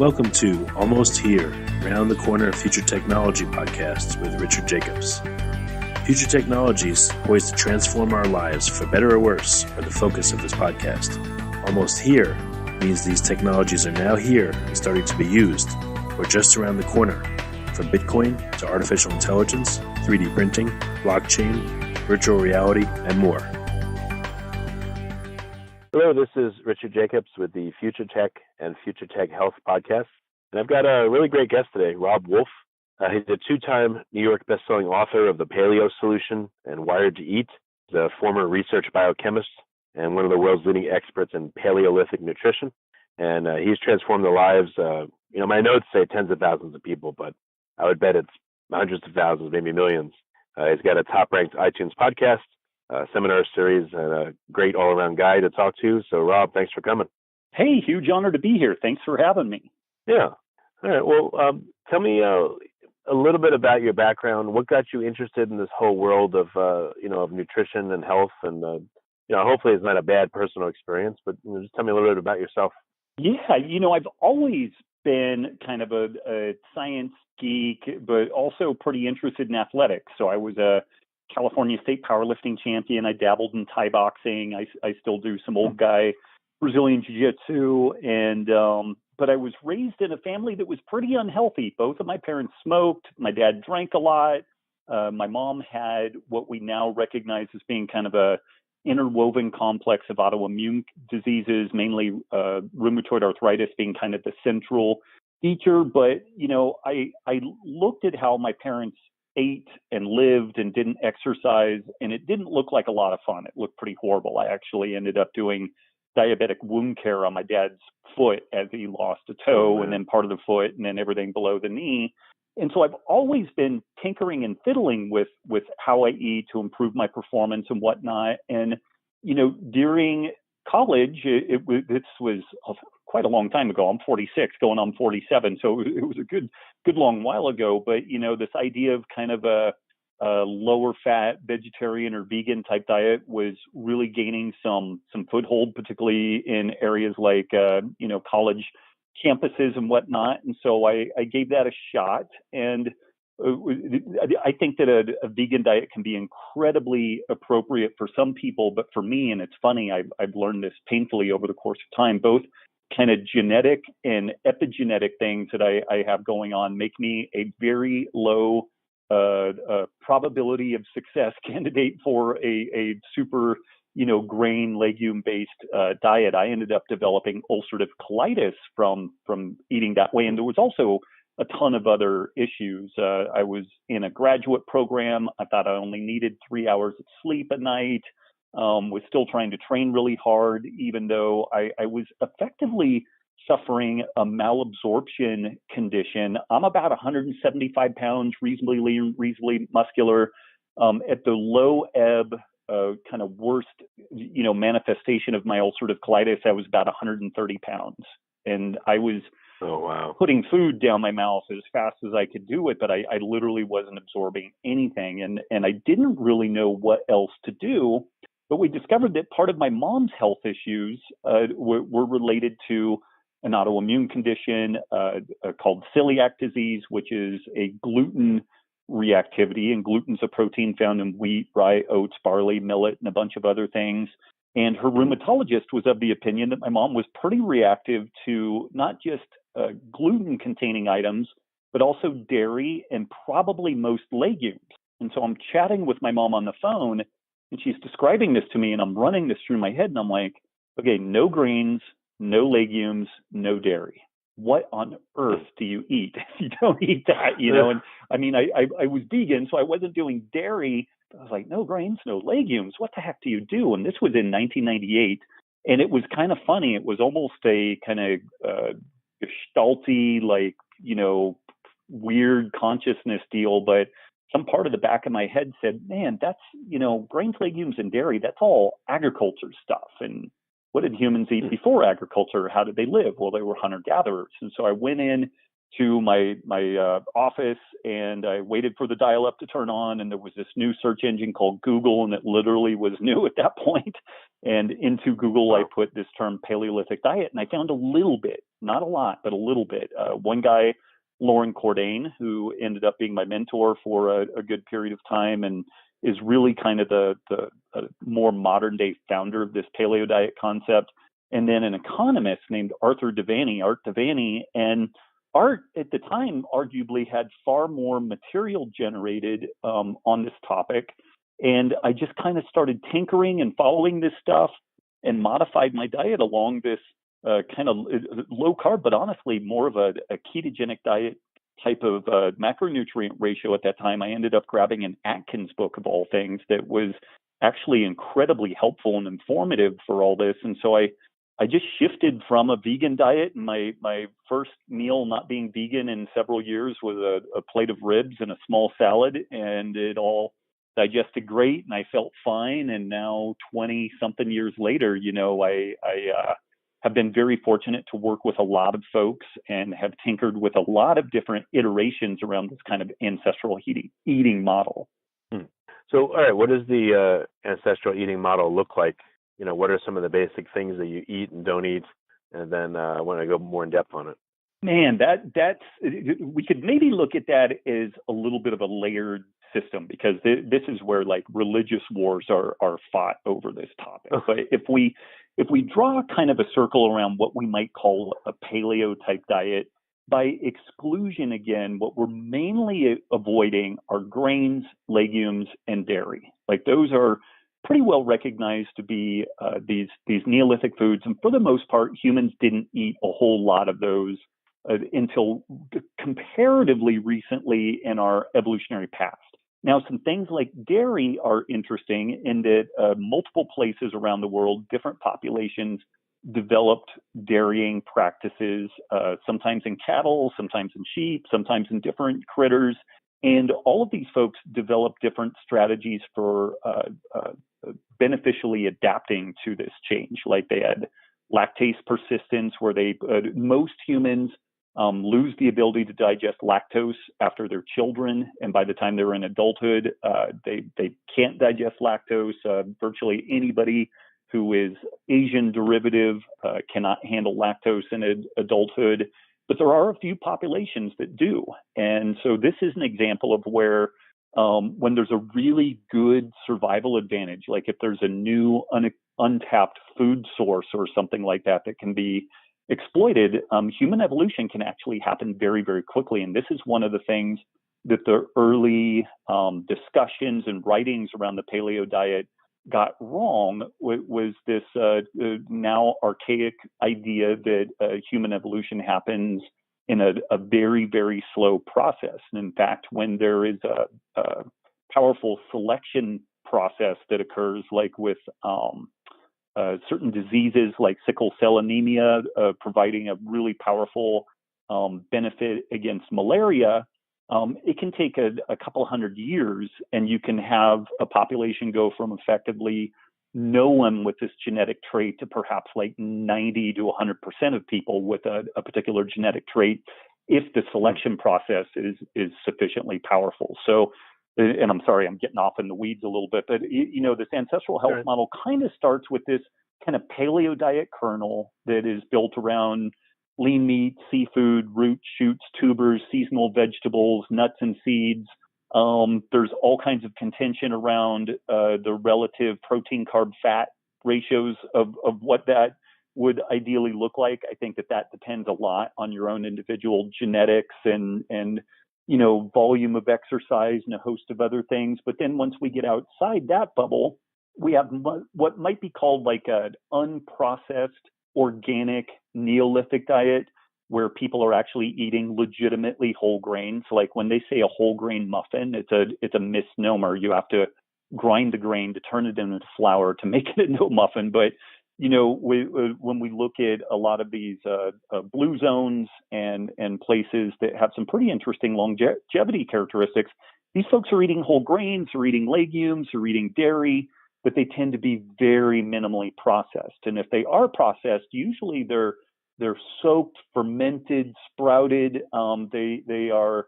Welcome to Almost Here, Round the Corner Future Technology podcast with Richard Jacobs. Future technologies poised to transform our lives for better or worse are the focus of this podcast. Almost here means these technologies are now here and starting to be used, or just around the corner, from Bitcoin to artificial intelligence, 3D printing, blockchain, virtual reality, and more. Hello, this is Richard Jacobs with the Future Tech and Future Tech Health podcast. And I've got a really great guest today, Robb. He's a two-time New York bestselling author of The Paleo Solution and Wired to Eat. He's a former research biochemist and one of the world's leading experts in Paleolithic nutrition. And he's transformed the lives, my notes say tens of thousands of people, but I would bet it's hundreds of thousands, maybe millions. He's got a top-ranked iTunes podcast, seminar series, and a great all-around guy to talk to. So, Robb, thanks for coming. Hey, huge honor to be here. Thanks for having me. Yeah. All right. Well, tell me a little bit about your background. What got you interested in this whole world of, of nutrition and health? And, hopefully it's not a bad personal experience, but just tell me a little bit about yourself. Yeah, I've always been kind of a science geek, but also pretty interested in athletics. So I was a California state powerlifting champion. I dabbled in Thai boxing. I still do some old guy Brazilian jiu-jitsu. But I was raised in a family that was pretty unhealthy. Both of my parents smoked. My dad drank a lot. My mom had what we now recognize as being kind of a interwoven complex of autoimmune diseases, mainly rheumatoid arthritis being kind of the central feature. But, I looked at how my parents ate and lived and didn't exercise, and it didn't look like a lot of fun. It looked pretty horrible. I actually ended up doing diabetic wound care on my dad's foot as he lost a toe and then part of the foot and then everything below the knee. And so I've always been tinkering and fiddling with how I eat to improve my performance and whatnot. And, during college, this was quite a long time ago. I'm 46, going on 47. So it was a good long while ago. But, this idea of kind of a lower fat vegetarian or vegan type diet was really gaining some foothold, particularly in areas like, college campuses and whatnot. And so I gave that a shot. And I think that a vegan diet can be incredibly appropriate for some people, but for me, and it's funny, I've learned this painfully over the course of time, both kind of genetic and epigenetic things that I have going on make me a very low probability of success candidate for a super, grain, legume-based diet. I ended up developing ulcerative colitis from eating that way. And there was also a ton of other issues. I was in a graduate program. I thought I only needed 3 hours of sleep a night. Was still trying to train really hard, even though I was effectively suffering a malabsorption condition. I'm about 175 pounds, reasonably lean, reasonably muscular. At the low ebb, kind of worst, manifestation of my ulcerative colitis, I was about 130 pounds. And I was putting food down my mouth as fast as I could do it, but I literally wasn't absorbing anything. And I didn't really know what else to do. But we discovered that part of my mom's health issues were related to an autoimmune condition called celiac disease, which is a gluten reactivity. And gluten's a protein found in wheat, rye, oats, barley, millet, and a bunch of other things. And her rheumatologist was of the opinion that my mom was pretty reactive to not just gluten-containing items, but also dairy and probably most legumes. And so I'm chatting with my mom on the phone, and she's describing this to me, and I'm running this through my head, and I'm like, okay, no grains, no legumes, no dairy. What on earth do you eat if you don't eat that? And I mean, I was vegan, so I wasn't doing dairy. I was like, no grains, no legumes. What the heck do you do? And this was in 1998. And it was kind of funny. It was almost a kind of gestalty, weird consciousness deal. But some part of the back of my head said, man, that's, grains, legumes, and dairy, that's all agriculture stuff. And what did humans eat before agriculture? How did they live? Well, they were hunter-gatherers. And so I went in to my office and I waited for the dial-up to turn on. And there was this new search engine called Google, and it literally was new at that point. And into Google, I put this term Paleolithic diet, and I found a little bit. not a lot, but a little bit. One guy, Lauren Cordain, who ended up being my mentor for a good period of time and is really kind of the more modern day founder of this paleo diet concept. And then an economist named Art Devaney. And Art at the time arguably had far more material generated on this topic. And I just kind of started tinkering and following this stuff and modified my diet along this kind of low carb, but honestly more of a ketogenic diet type of macronutrient ratio at that time. I ended up grabbing an Atkins book of all things that was actually incredibly helpful and informative for all this. And so I just shifted from a vegan diet. And my first meal not being vegan in several years was a plate of ribs and a small salad, and it all digested great and I felt fine. And now 20 something years later, I have been very fortunate to work with a lot of folks and have tinkered with a lot of different iterations around this kind of ancestral eating model. So, all right, what does the ancestral eating model look like? What are some of the basic things that you eat and don't eat? And then I want to go more in depth on it. Man, that's we could maybe look at that as a little bit of a layered system, because this is where like religious wars are fought over this topic. But if we draw kind of a circle around what we might call a paleo type diet, by exclusion again, what we're mainly avoiding are grains, legumes, and dairy. Like those are pretty well recognized to be these Neolithic foods, and for the most part, humans didn't eat a whole lot of those until comparatively recently in our evolutionary past. Now, some things like dairy are interesting in that multiple places around the world, different populations developed dairying practices, sometimes in cattle, sometimes in sheep, sometimes in different critters. And all of these folks developed different strategies for beneficially adapting to this change. Like they had lactase persistence, where most humans lose the ability to digest lactose after they're children, and by the time they're in adulthood, they can't digest lactose. Virtually anybody who is Asian derivative cannot handle lactose in adulthood, but there are a few populations that do. And so this is an example of where when there's a really good survival advantage, like if there's a new untapped food source or something like that that can be exploited, human evolution can actually happen very, very quickly. And this is one of the things that the early discussions and writings around the paleo diet got wrong, was this now archaic idea that human evolution happens in a very, very slow process. And in fact, when there is a powerful selection process that occurs, like with certain diseases like sickle cell anemia, providing a really powerful benefit against malaria, it can take a couple hundred years, and you can have a population go from effectively no one with this genetic trait to perhaps like 90 to 100% of people with a particular genetic trait, if the selection process is sufficiently powerful. So, and I'm sorry, I'm getting off in the weeds a little bit, but this ancestral health model kind of starts with this kind of paleo diet kernel that is built around lean meat, seafood, roots, shoots, tubers, seasonal vegetables, nuts and seeds. There's all kinds of contention around the relative protein, carb, fat ratios of what that would ideally look like. I think that depends a lot on your own individual genetics and volume of exercise and a host of other things. But then once we get outside that bubble, we have what might be called like an unprocessed organic Neolithic diet, where people are actually eating legitimately whole grains. Like when they say a whole grain muffin, it's a misnomer. You have to grind the grain to turn it into flour to make it into a muffin. But when we look at a lot of these blue zones and places that have some pretty interesting longevity characteristics, these folks are eating whole grains, or eating legumes, or eating dairy, but they tend to be very minimally processed. And if they are processed, usually they're soaked, fermented, sprouted. They are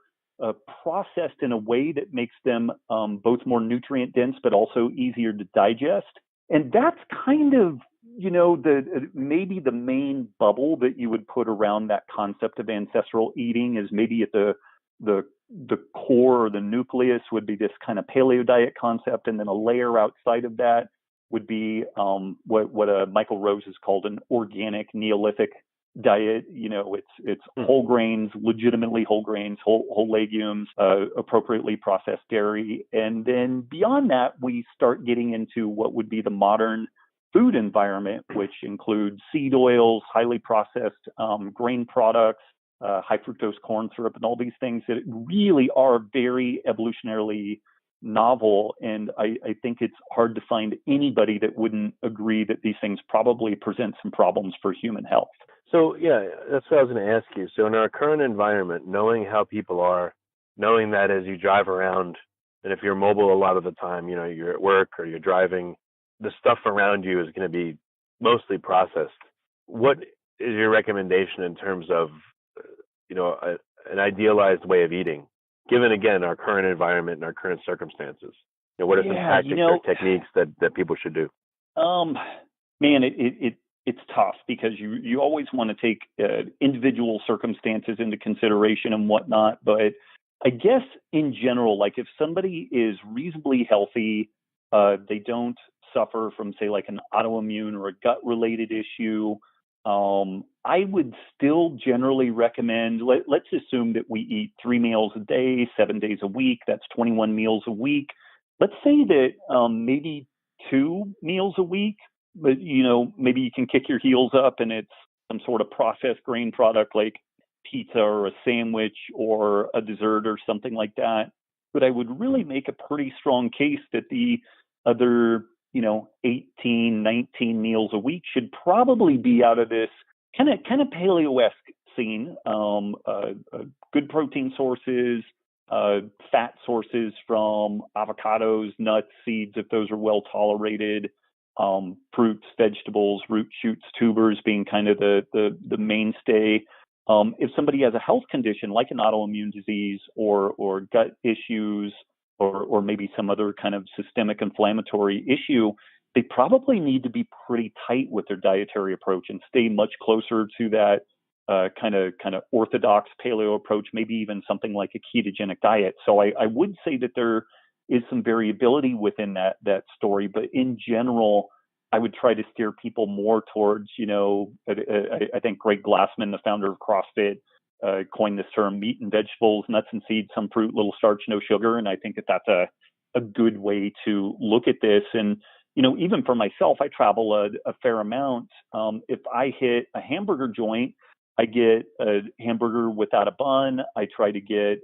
processed in a way that makes them both more nutrient dense, but also easier to digest. And that's kind of maybe the main bubble that you would put around that concept of ancestral eating is maybe at the core or the nucleus would be this kind of paleo diet concept, and then a layer outside of that would be what Michael Rose has called an organic Neolithic diet. It's whole grains, legitimately whole grains, whole legumes, appropriately processed dairy, and then beyond that we start getting into what would be the modern food environment, which includes seed oils, highly processed grain products, high fructose corn syrup, and all these things that really are very evolutionarily novel. And I think it's hard to find anybody that wouldn't agree that these things probably present some problems for human health. So, yeah, that's what I was going to ask you. So in our current environment, knowing how people are, knowing that as you drive around, and if you're mobile a lot of the time, you're at work or you're driving, the stuff around you is going to be mostly processed. What is your recommendation in terms of, an idealized way of eating, given, again, our current environment and our current circumstances? What are some tactics or techniques that people should do? Man, it's tough because you always want to take individual circumstances into consideration and whatnot. But I guess in general, like if somebody is reasonably healthy, they don't suffer from, say, like an autoimmune or a gut-related issue, I would still generally recommend, let's assume that we eat 3 meals a day, 7 days a week. That's 21 meals a week. Let's say that maybe 2 meals a week, but, maybe you can kick your heels up and it's some sort of processed grain product like pizza or a sandwich or a dessert or something like that. But I would really make a pretty strong case that the other 18, 19 meals a week should probably be out of this kind of paleo-esque scene. Good protein sources, fat sources from avocados, nuts, seeds, if those are well tolerated, fruits, vegetables, root shoots, tubers being kind of the mainstay. If somebody has a health condition like an autoimmune disease or gut issues, or maybe some other kind of systemic inflammatory issue, they probably need to be pretty tight with their dietary approach and stay much closer to that kind of orthodox paleo approach, maybe even something like a ketogenic diet. So I would say that there is some variability within that story, but in general, I would try to steer people more towards, I think Greg Glassman, the founder of CrossFit, coined this term: meat and vegetables, nuts and seeds, some fruit, little starch, no sugar. And I think that that's a good way to look at this. And, even for myself, I travel a fair amount. If I hit a hamburger joint, I get a hamburger without a bun. I try to get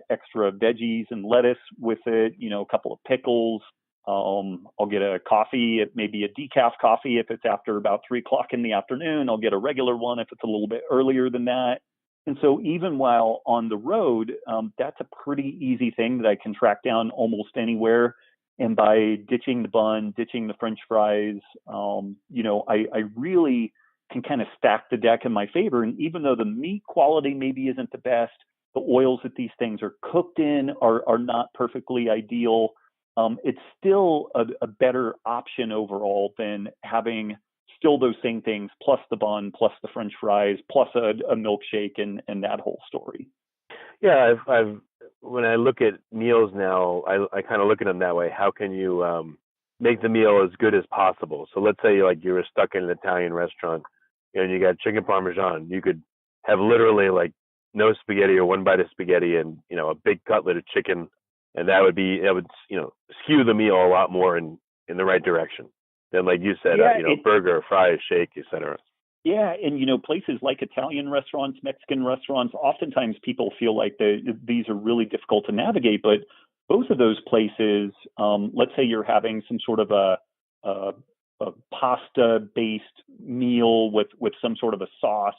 extra veggies and lettuce with it, a couple of pickles. I'll get a coffee, maybe a decaf coffee if it's after about 3:00 in the afternoon. I'll get a regular one if it's a little bit earlier than that. And so even while on the road, that's a pretty easy thing that I can track down almost anywhere. And by ditching the bun, ditching the French fries, I really can kind of stack the deck in my favor. And even though the meat quality maybe isn't the best, the oils that these things are cooked in are not perfectly ideal. It's still a better option overall than having still those same things, plus the bun, plus the French fries, plus a milkshake and that whole story. Yeah, I've when I look at meals now, I kind of look at them that way. How can you make the meal as good as possible? So let's say you were stuck in an Italian restaurant and you got chicken parmesan. You could have literally like no spaghetti or one bite of spaghetti and a big cutlet of chicken, and that would skew the meal a lot more in the right direction. Then, like you said, burger, fries, shake, etc. Yeah, and places like Italian restaurants, Mexican restaurants, oftentimes people feel like these are really difficult to navigate. But both of those places, let's say you're having some sort of a pasta-based meal with some sort of a sauce.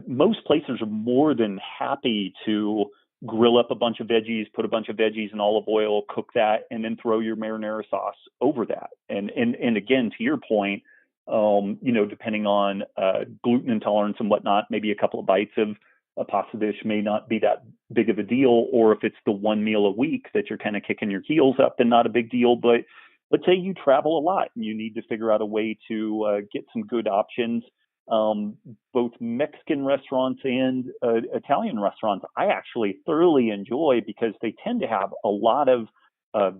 Most places are more than happy to grill up a bunch of veggies, put a bunch of veggies in olive oil, cook that, and then throw your marinara sauce over that. And again, to your point, depending on gluten intolerance and whatnot, maybe a couple of bites of a pasta dish may not be that big of a deal. Or if it's the one meal a week that you're kind of kicking your heels up, then not a big deal. But let's say you travel a lot and you need to figure out a way to get some good options. Um, Both Mexican restaurants and Italian restaurants, I actually thoroughly enjoy because they tend to have a lot of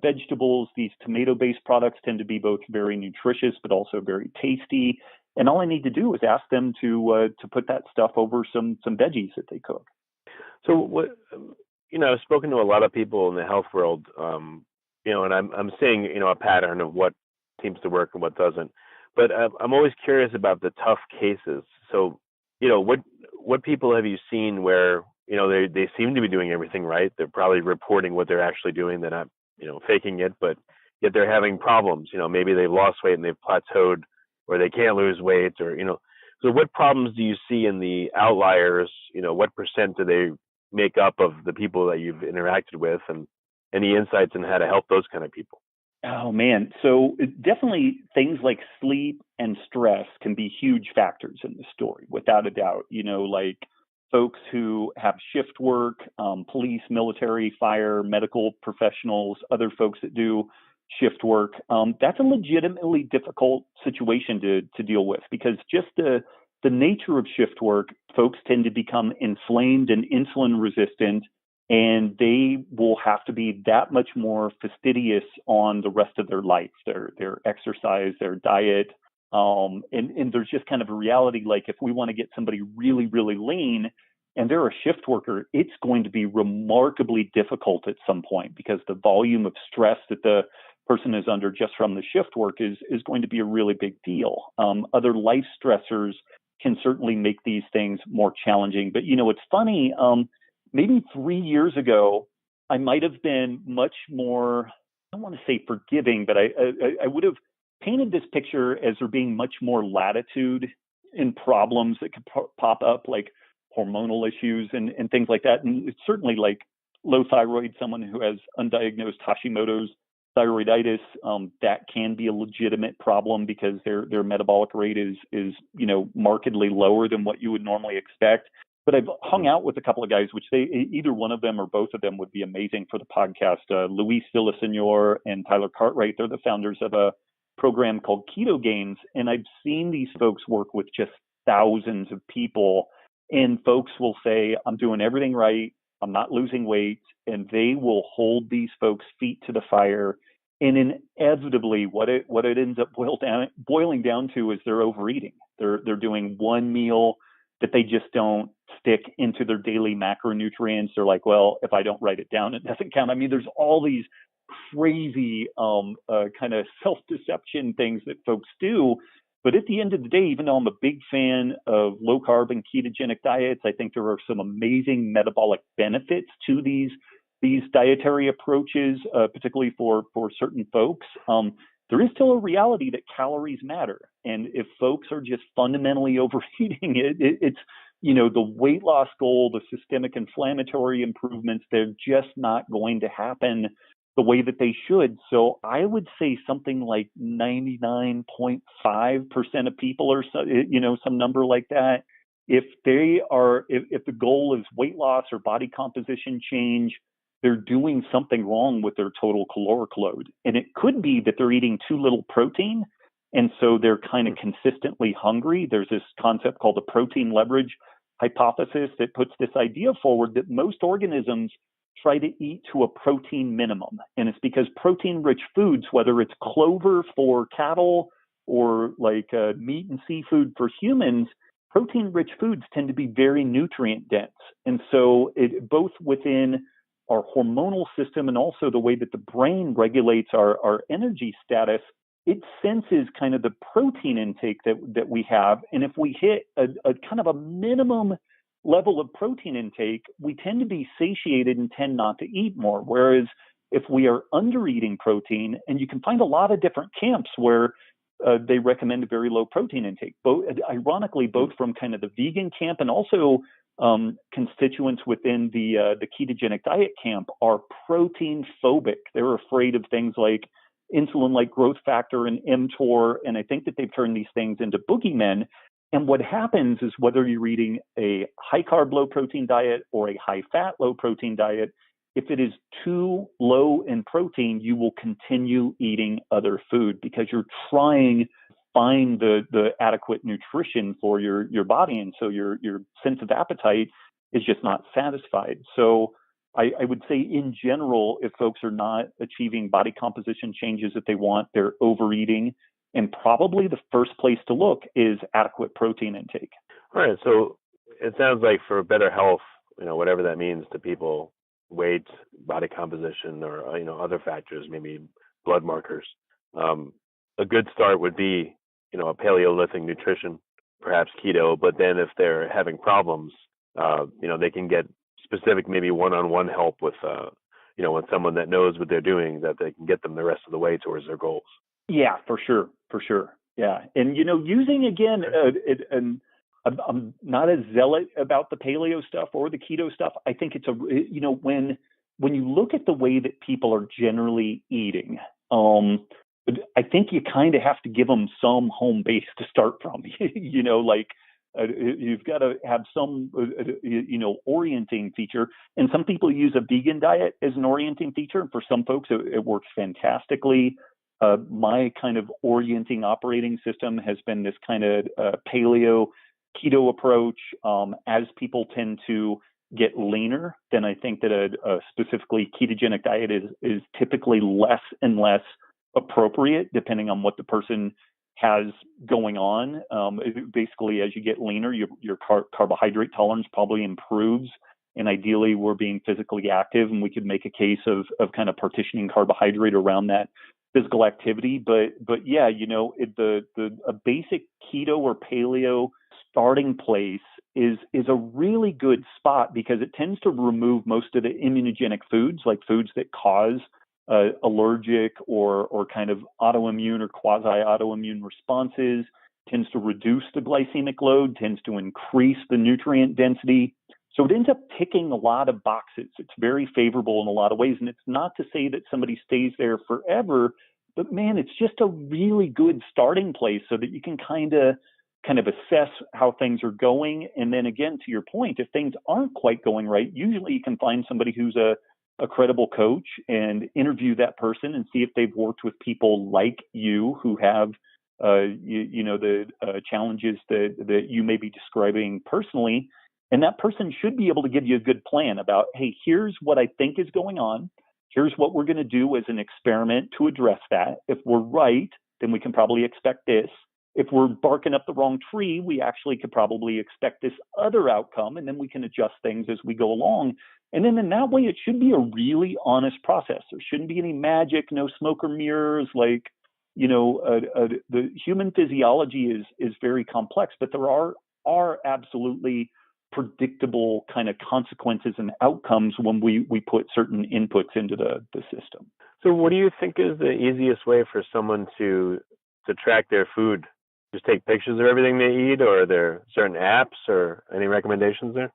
vegetables. These tomato-based products tend to be both very nutritious but also very tasty. And all I need to do is ask them to put that stuff over some veggies that they cook. So what, I've spoken to a lot of people in the health world, and I'm seeing, a pattern of what seems to work and what doesn't. But I'm always curious about the tough cases. So, what people have you seen where, they seem to be doing everything right? They're probably reporting what they're actually doing. They're not, faking it, but yet they're having problems. Maybe they've lost weight and they've plateaued, or they can't lose weight, or, So what problems do you see in the outliers? What percent do they make up of the people that you've interacted with, and any insights on how to help those kind of people? Oh man. So definitely things like sleep and stress can be huge factors in the story, without a doubt. Like folks who have shift work, police, military, fire, medical professionals, other folks that do shift work. That's a legitimately difficult situation to deal with because just the nature of shift work, folks tend to become inflamed and insulin resistant, and they will have to be that much more fastidious on the rest of their life, their exercise, their diet. And there's just kind of a reality, like if we want to get somebody really, really lean and they're a shift worker, it's going to be remarkably difficult at some point because the volume of stress that the person is under just from the shift work is going to be a really big deal. Other life stressors can certainly make these things more challenging. But, it's funny. Maybe 3 years ago, I might have been much more, I don't want to say forgiving, but I would have painted this picture as there being much more latitude in problems that could pop up, like hormonal issues and things like that. And it's certainly like low thyroid, someone who has undiagnosed Hashimoto's thyroiditis, that can be a legitimate problem because their metabolic rate is markedly lower than what you would normally expect. But I've hung out with a couple of guys, which either one of them or both of them would be amazing for the podcast. Luis Villaseñor and Tyler Cartwright, they're the founders of a program called Keto Games. And I've seen these folks work with just thousands of people. And folks will say, I'm doing everything right. I'm not losing weight. And they will hold these folks' feet to the fire. And inevitably, what it ends up boiling down to is they're overeating. They're doing one meal that they just don't stick into their daily macronutrients. They're like, well, if I don't write it down, it doesn't count. I mean, there's all these crazy kind of self-deception things that folks do. But at the end of the day, even though I'm a big fan of low carb and ketogenic diets, I think there are some amazing metabolic benefits to these dietary approaches, particularly for certain folks. There is still a reality that calories matter. And if folks are just fundamentally overeating it's, the weight loss goal, the systemic inflammatory improvements, they're just not going to happen the way that they should. So I would say something like 99.5% of people or so, some number like that. If the goal is weight loss or body composition change, they're doing something wrong with their total caloric load. And it could be that they're eating too little protein. And so they're kind of consistently hungry. There's this concept called the protein leverage hypothesis that puts this idea forward that most organisms try to eat to a protein minimum. And it's because protein-rich foods, whether it's clover for cattle or like meat and seafood for humans, protein-rich foods tend to be very nutrient dense. And so it both within our hormonal system and also the way that the brain regulates our energy status, it senses kind of the protein intake that we have. And if we hit a kind of a minimum level of protein intake, we tend to be satiated and tend not to eat more. Whereas if we are under eating protein, and you can find a lot of different camps where they recommend a very low protein intake, ironically, both from kind of the vegan camp and also constituents within the ketogenic diet camp are protein phobic. They're afraid of things like insulin-like growth factor and mTOR, and I think that they've turned these things into boogeymen. And what happens is whether you're eating a high-carb, low-protein diet or a high-fat, low-protein diet, if it is too low in protein, you will continue eating other food because you're trying to find the adequate nutrition for your body. And so your sense of appetite is just not satisfied. So I would say in general, if folks are not achieving body composition changes that they want, they're overeating. And probably the first place to look is adequate protein intake. All right. So it sounds like for better health, whatever that means to people, weight, body composition, or, other factors, maybe blood markers, a good start would be, a Paleolithic nutrition, perhaps keto. But then if they're having problems, they can get specific, maybe one-on-one help with, with someone that knows what they're doing, that they can get them the rest of the way towards their goals. Yeah, for sure. Yeah. And, using, again, I'm not a zealot about the paleo stuff or the keto stuff. I think it's when you look at the way that people are generally eating, I think you kind of have to give them some home base to start from, you've got to have some, orienting feature. And some people use a vegan diet as an orienting feature. And for some folks, it works fantastically. My kind of orienting operating system has been this kind of paleo keto approach. As people tend to get leaner, then I think that a specifically ketogenic diet is typically less and less appropriate depending on what the person has going on. Basically, as you get leaner, your carbohydrate tolerance probably improves. And ideally, we're being physically active, and we could make a case of kind of partitioning carbohydrate around that physical activity. But yeah, a basic keto or paleo starting place is a really good spot because it tends to remove most of the immunogenic foods, like foods that cause allergic or kind of autoimmune or quasi-autoimmune responses, tends to reduce the glycemic load, tends to increase the nutrient density. So it ends up ticking a lot of boxes. It's very favorable in a lot of ways. And it's not to say that somebody stays there forever, but man, it's just a really good starting place so that you can kind of assess how things are going. And then again, to your point, if things aren't quite going right, usually you can find somebody who's a credible coach and interview that person and see if they've worked with people like you who have the challenges that you may be describing personally. And that person should be able to give you a good plan about, hey, here's what I think is going on. Here's what we're going to do as an experiment to address that. If we're right, then we can probably expect this. If we're barking up the wrong tree, we actually could probably expect this other outcome, and then we can adjust things as we go along. And then in that way, it should be a really honest process. There shouldn't be any magic, no smoke or mirrors. The human physiology is very complex, but there are absolutely predictable kind of consequences and outcomes when we put certain inputs into the system. So what do you think is the easiest way for someone to track their food? Just take pictures of everything they eat, or are there certain apps or any recommendations there?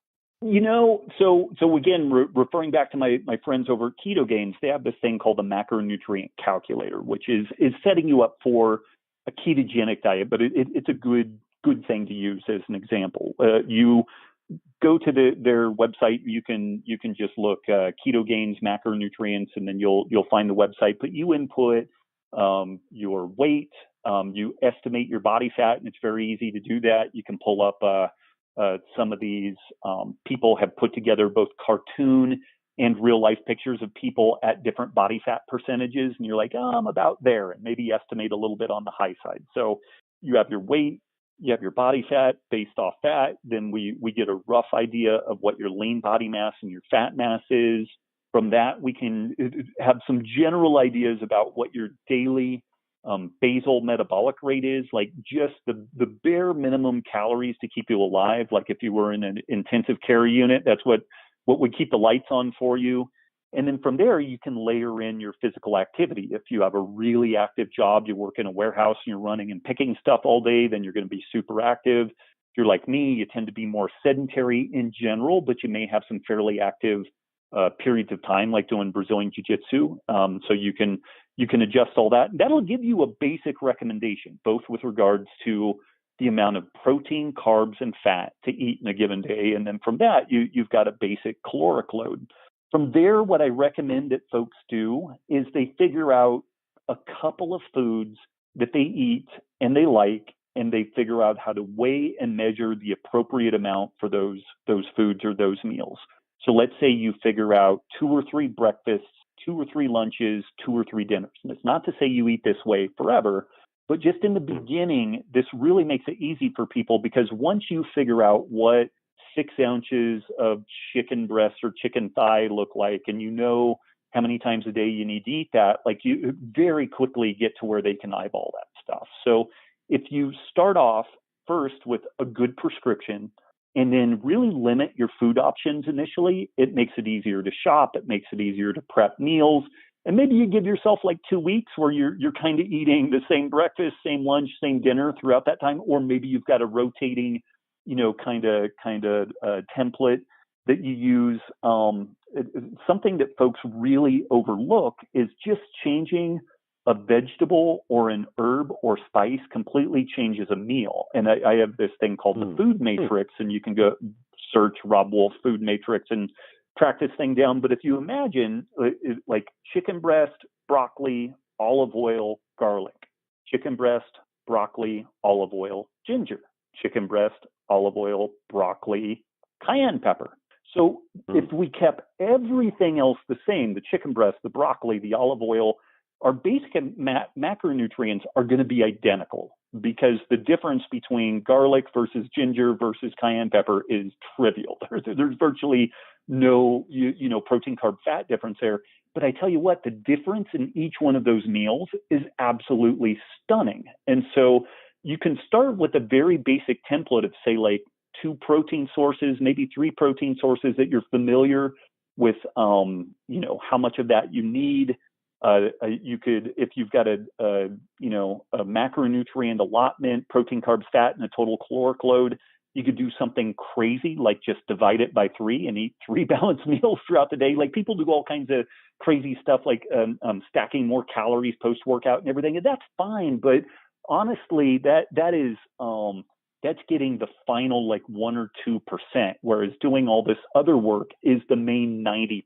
So again, referring back to my friends over at Keto Gains, they have this thing called the macronutrient calculator, which is setting you up for a ketogenic diet, but it's a good thing to use as an example. You go to their website. You can just look Keto Gains macronutrients, and then you'll find the website. But you input your weight, you estimate your body fat, and it's very easy to do that. You can pull up some of these people have put together both cartoon and real life pictures of people at different body fat percentages, and you're like, I'm about there, and maybe estimate a little bit on the high side. So you have your weight, you have your body fat based off that. Then we get a rough idea of what your lean body mass and your fat mass is. From that, we can have some general ideas about what your daily basal metabolic rate is, like just the bare minimum calories to keep you alive. Like if you were in an intensive care unit, that's what would keep the lights on for you. And then from there, you can layer in your physical activity. If you have a really active job, you work in a warehouse and you're running and picking stuff all day, then you're going to be super active. If you're like me, you tend to be more sedentary in general, but you may have some fairly active periods of time, like doing Brazilian Jiu-Jitsu. So you can adjust all that. That'll give you a basic recommendation, both with regards to the amount of protein, carbs, and fat to eat in a given day. And then from that, you've got a basic caloric load. From there, what I recommend that folks do is they figure out a couple of foods that they eat and they like, and they figure out how to weigh and measure the appropriate amount for those foods or those meals. So let's say you figure out 2 or 3 breakfasts, 2 or 3 lunches, 2 or 3 dinners. And it's not to say you eat this way forever, but just in the beginning, this really makes it easy for people, because once you figure out what 6 ounces of chicken breast or chicken thigh look like, and you know how many times a day you need to eat that, like, you very quickly get to where they can eyeball that stuff. So if you start off first with a good prescription and then really limit your food options initially, it makes it easier to shop. It makes it easier to prep meals. And maybe you give yourself like 2 weeks where you're kind of eating the same breakfast, same lunch, same dinner throughout that time. Or maybe you've got a rotating, kind of template that you use. Something that folks really overlook is just changing a vegetable or an herb or spice completely changes a meal. And I have this thing called the food matrix, and you can go search Robb Wolf food matrix and track this thing down. But if you imagine like chicken breast, broccoli, olive oil, garlic, chicken breast, broccoli, olive oil, ginger, chicken breast, olive oil, broccoli, cayenne pepper. So if we kept everything else the same, the chicken breast, the broccoli, the olive oil, our basic macronutrients are going to be identical, because the difference between garlic versus ginger versus cayenne pepper is trivial. There's virtually no, protein, carb, fat difference there. But I tell you what, the difference in each one of those meals is absolutely stunning. And so you can start with a very basic template of, say, like 2 protein sources, maybe 3 protein sources that you're familiar with, how much of that you need. You could, if you've got a macronutrient allotment, protein, carbs, fat, and a total caloric load, you could do something crazy like just divide it by 3 and eat 3 balanced meals throughout the day. Like, people do all kinds of crazy stuff, like stacking more calories post workout and everything, and that's fine. But honestly, that is that's getting the final like 1 or 2%, whereas doing all this other work is the main 90%,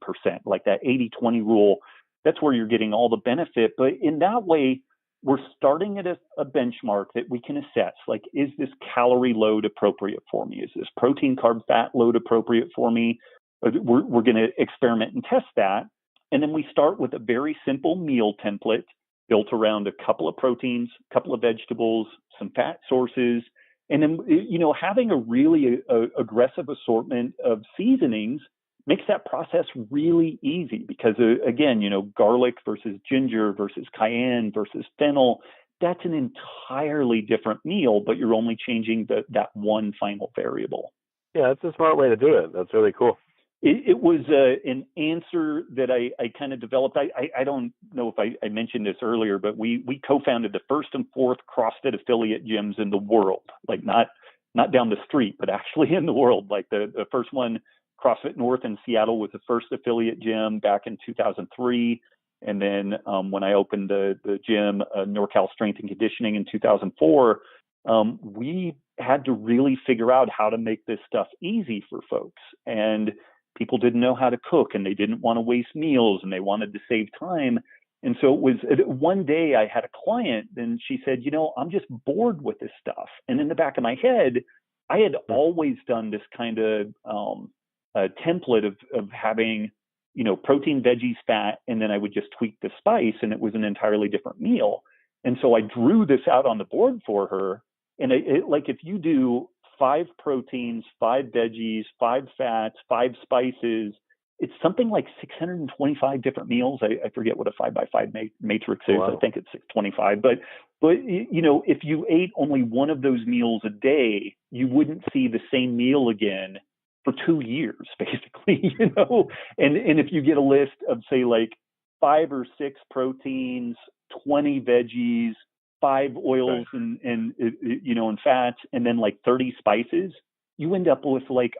like that 80-20 rule. That's where you're getting all the benefit. But in that way, we're starting at a benchmark that we can assess. Like, is this calorie load appropriate for me? Is this protein, carb, fat load appropriate for me? We're going to experiment and test that. And then we start with a very simple meal template built around a couple of proteins, a couple of vegetables, some fat sources, and then, having a really aggressive assortment of seasonings makes that process really easy, because again, garlic versus ginger versus cayenne versus fennel, that's an entirely different meal, but you're only changing that one final variable. Yeah, that's a smart way to do it. That's really cool. It was an answer that I kind of developed. I don't know if I mentioned this earlier, but we co-founded the first and fourth CrossFit affiliate gyms in the world, like not down the street, but actually in the world. Like the first one, CrossFit North in Seattle, was the first affiliate gym back in 2003. And then when I opened the gym, NorCal Strength and Conditioning, in 2004, we had to really figure out how to make this stuff easy for folks. And people didn't know how to cook, and they didn't want to waste meals, and they wanted to save time. And so it was one day I had a client, and she said, I'm just bored with this stuff. And in the back of my head, I had always done this kind of template of having, protein, veggies, fat, and then I would just tweak the spice, and it was an entirely different meal. And so I drew this out on the board for her. And like, if you do 5 proteins, 5 veggies, 5 fats, 5 spices, it's something like 625 different meals. I forget what a 5x5 matrix is. Wow. I think it's 625. But if you ate only one of those meals a day, you wouldn't see the same meal again for 2 years, basically. And if you get a list of, say, like 5 or 6 proteins, 20 veggies, 5 oils, right, and fats, and then like 30 spices, you end up with like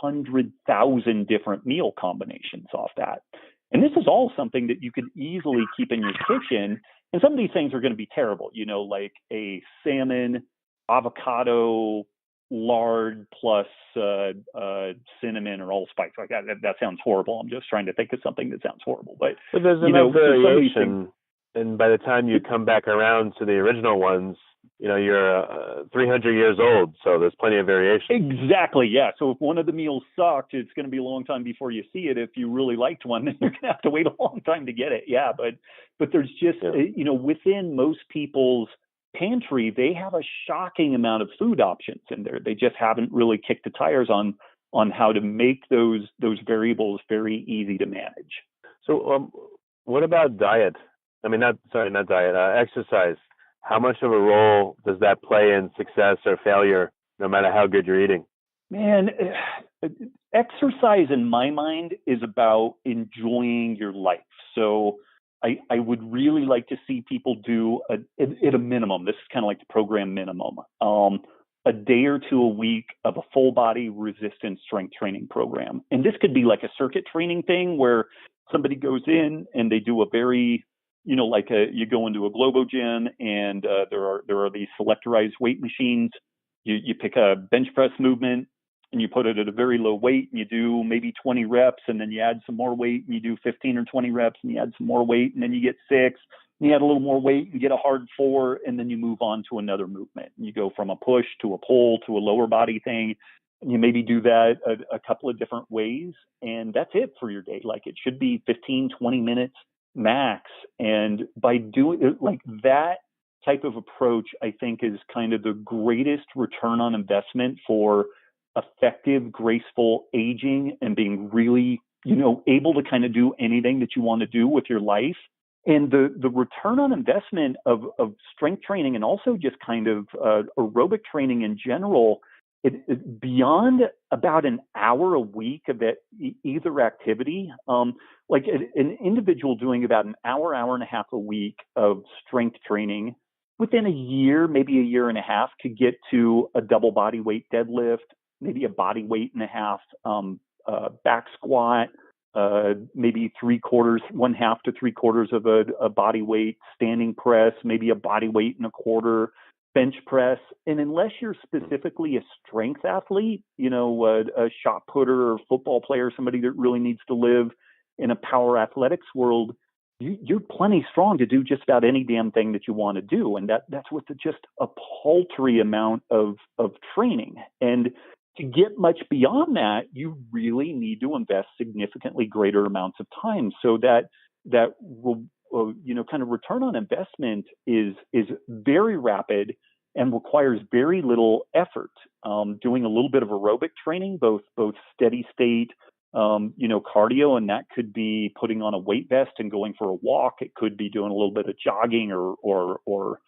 100,000 different meal combinations off that. And this is all something that you could easily keep in your kitchen. And some of these things are going to be terrible, like a salmon, avocado, lard plus cinnamon or allspice. Like that sounds horrible. I'm just trying to think of something that sounds horrible. But there's you enough know, for some of these variation, and by the time you come back around to the original ones, you're 300 years old, so there's plenty of variation. Exactly, yeah. So if one of the meals sucked, it's going to be a long time before you see it. If you really liked one, then you're going to have to wait a long time to get it. Yeah, but there's just, within most people's pantry, they have a shocking amount of food options in there. They just haven't really kicked the tires on how to make those variables very easy to manage. So what about diet? I mean, not diet, exercise. How much of a role does that play in success or failure, no matter how good you're eating? Man, exercise in my mind is about enjoying your life. So I would really like to see people do at a minimum. This is kind of like the program minimum. A day or two a week of a full body resistance strength training program. And this could be like a circuit training thing where somebody goes in and they do a very, you go into a Globo gym and there are these selectorized weight machines. You pick a bench press movement and you put it at a very low weight and you do maybe 20 reps and then you add some more weight and you do 15 or 20 reps and you add some more weight and then you get 6 and you add a little more weight and get a hard 4 and then you move on to another movement. And you go from a push to a pull to a lower body thing. And you maybe do that a couple of different ways and that's it for your day. Like it should be 15, 20 minutes max. And by doing it like that type of approach, I think is kind of the greatest return on investment for effective, graceful aging and being really, able to kind of do anything that you want to do with your life. And the return on investment of strength training and also just kind of aerobic training in general, it beyond about an hour a week of that either activity, like an individual doing about an hour and a half a week of strength training within a year, maybe a year and a half, could get to a double body weight deadlift, maybe a body weight and a half back squat, maybe 1/2 to 3/4 of a body weight standing press, maybe a body weight and a quarter bench press. And unless you're specifically a strength athlete, a shot putter or football player, somebody that really needs to live in a power athletics world, you're plenty strong to do just about any damn thing that you want to do. And that's with just a paltry amount of training. And to get much beyond that, you really need to invest significantly greater amounts of time. So that kind of return on investment is very rapid and requires very little effort. Doing a little bit of aerobic training, both steady state, cardio, and that could be putting on a weight vest and going for a walk. It could be doing a little bit of jogging or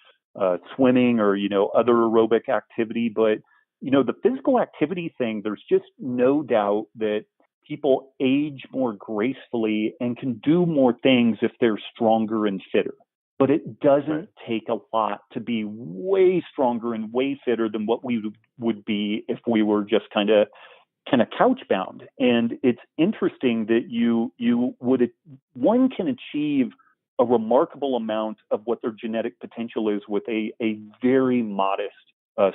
swimming or other aerobic activity. But the physical activity thing, there's just no doubt that people age more gracefully and can do more things if they're stronger and fitter. But it doesn't take a lot to be way stronger and way fitter than what we would be if we were just kind of couch bound. And it's interesting that one can achieve a remarkable amount of what their genetic potential is with a very modest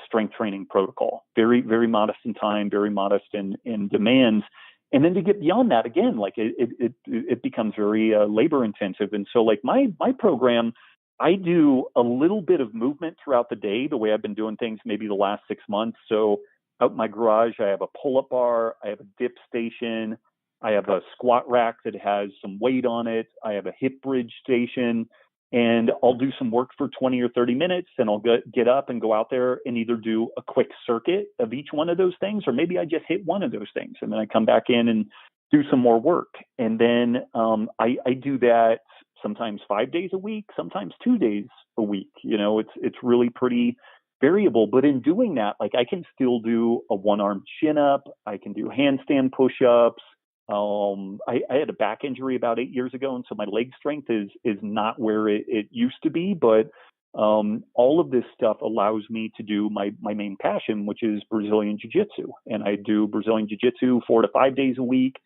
strength training protocol, very, very modest in time, very modest in demands. And then to get beyond that, again, like it becomes very labor intensive. And so like my program, I do a little bit of movement throughout the day, the way I've been doing things maybe the last 6 months. So out in my garage, I have a pull-up bar, I have a dip station, I have a squat rack that has some weight on it, I have a hip bridge station, and I'll do some work for 20 or 30 minutes, and I'll get up and go out there and either do a quick circuit of each one of those things, or maybe I just hit one of those things, and then I come back in and do some more work. And then I do that sometimes 5 days a week, sometimes 2 days a week. It's really pretty variable. But in doing that, like I can still do a one-arm chin-up, I can do handstand push-ups. I had a back injury about 8 years ago, and so my leg strength is not where it used to be. But all of this stuff allows me to do my main passion, which is Brazilian Jiu-Jitsu. And I do Brazilian Jiu-Jitsu 4 to 5 days a week.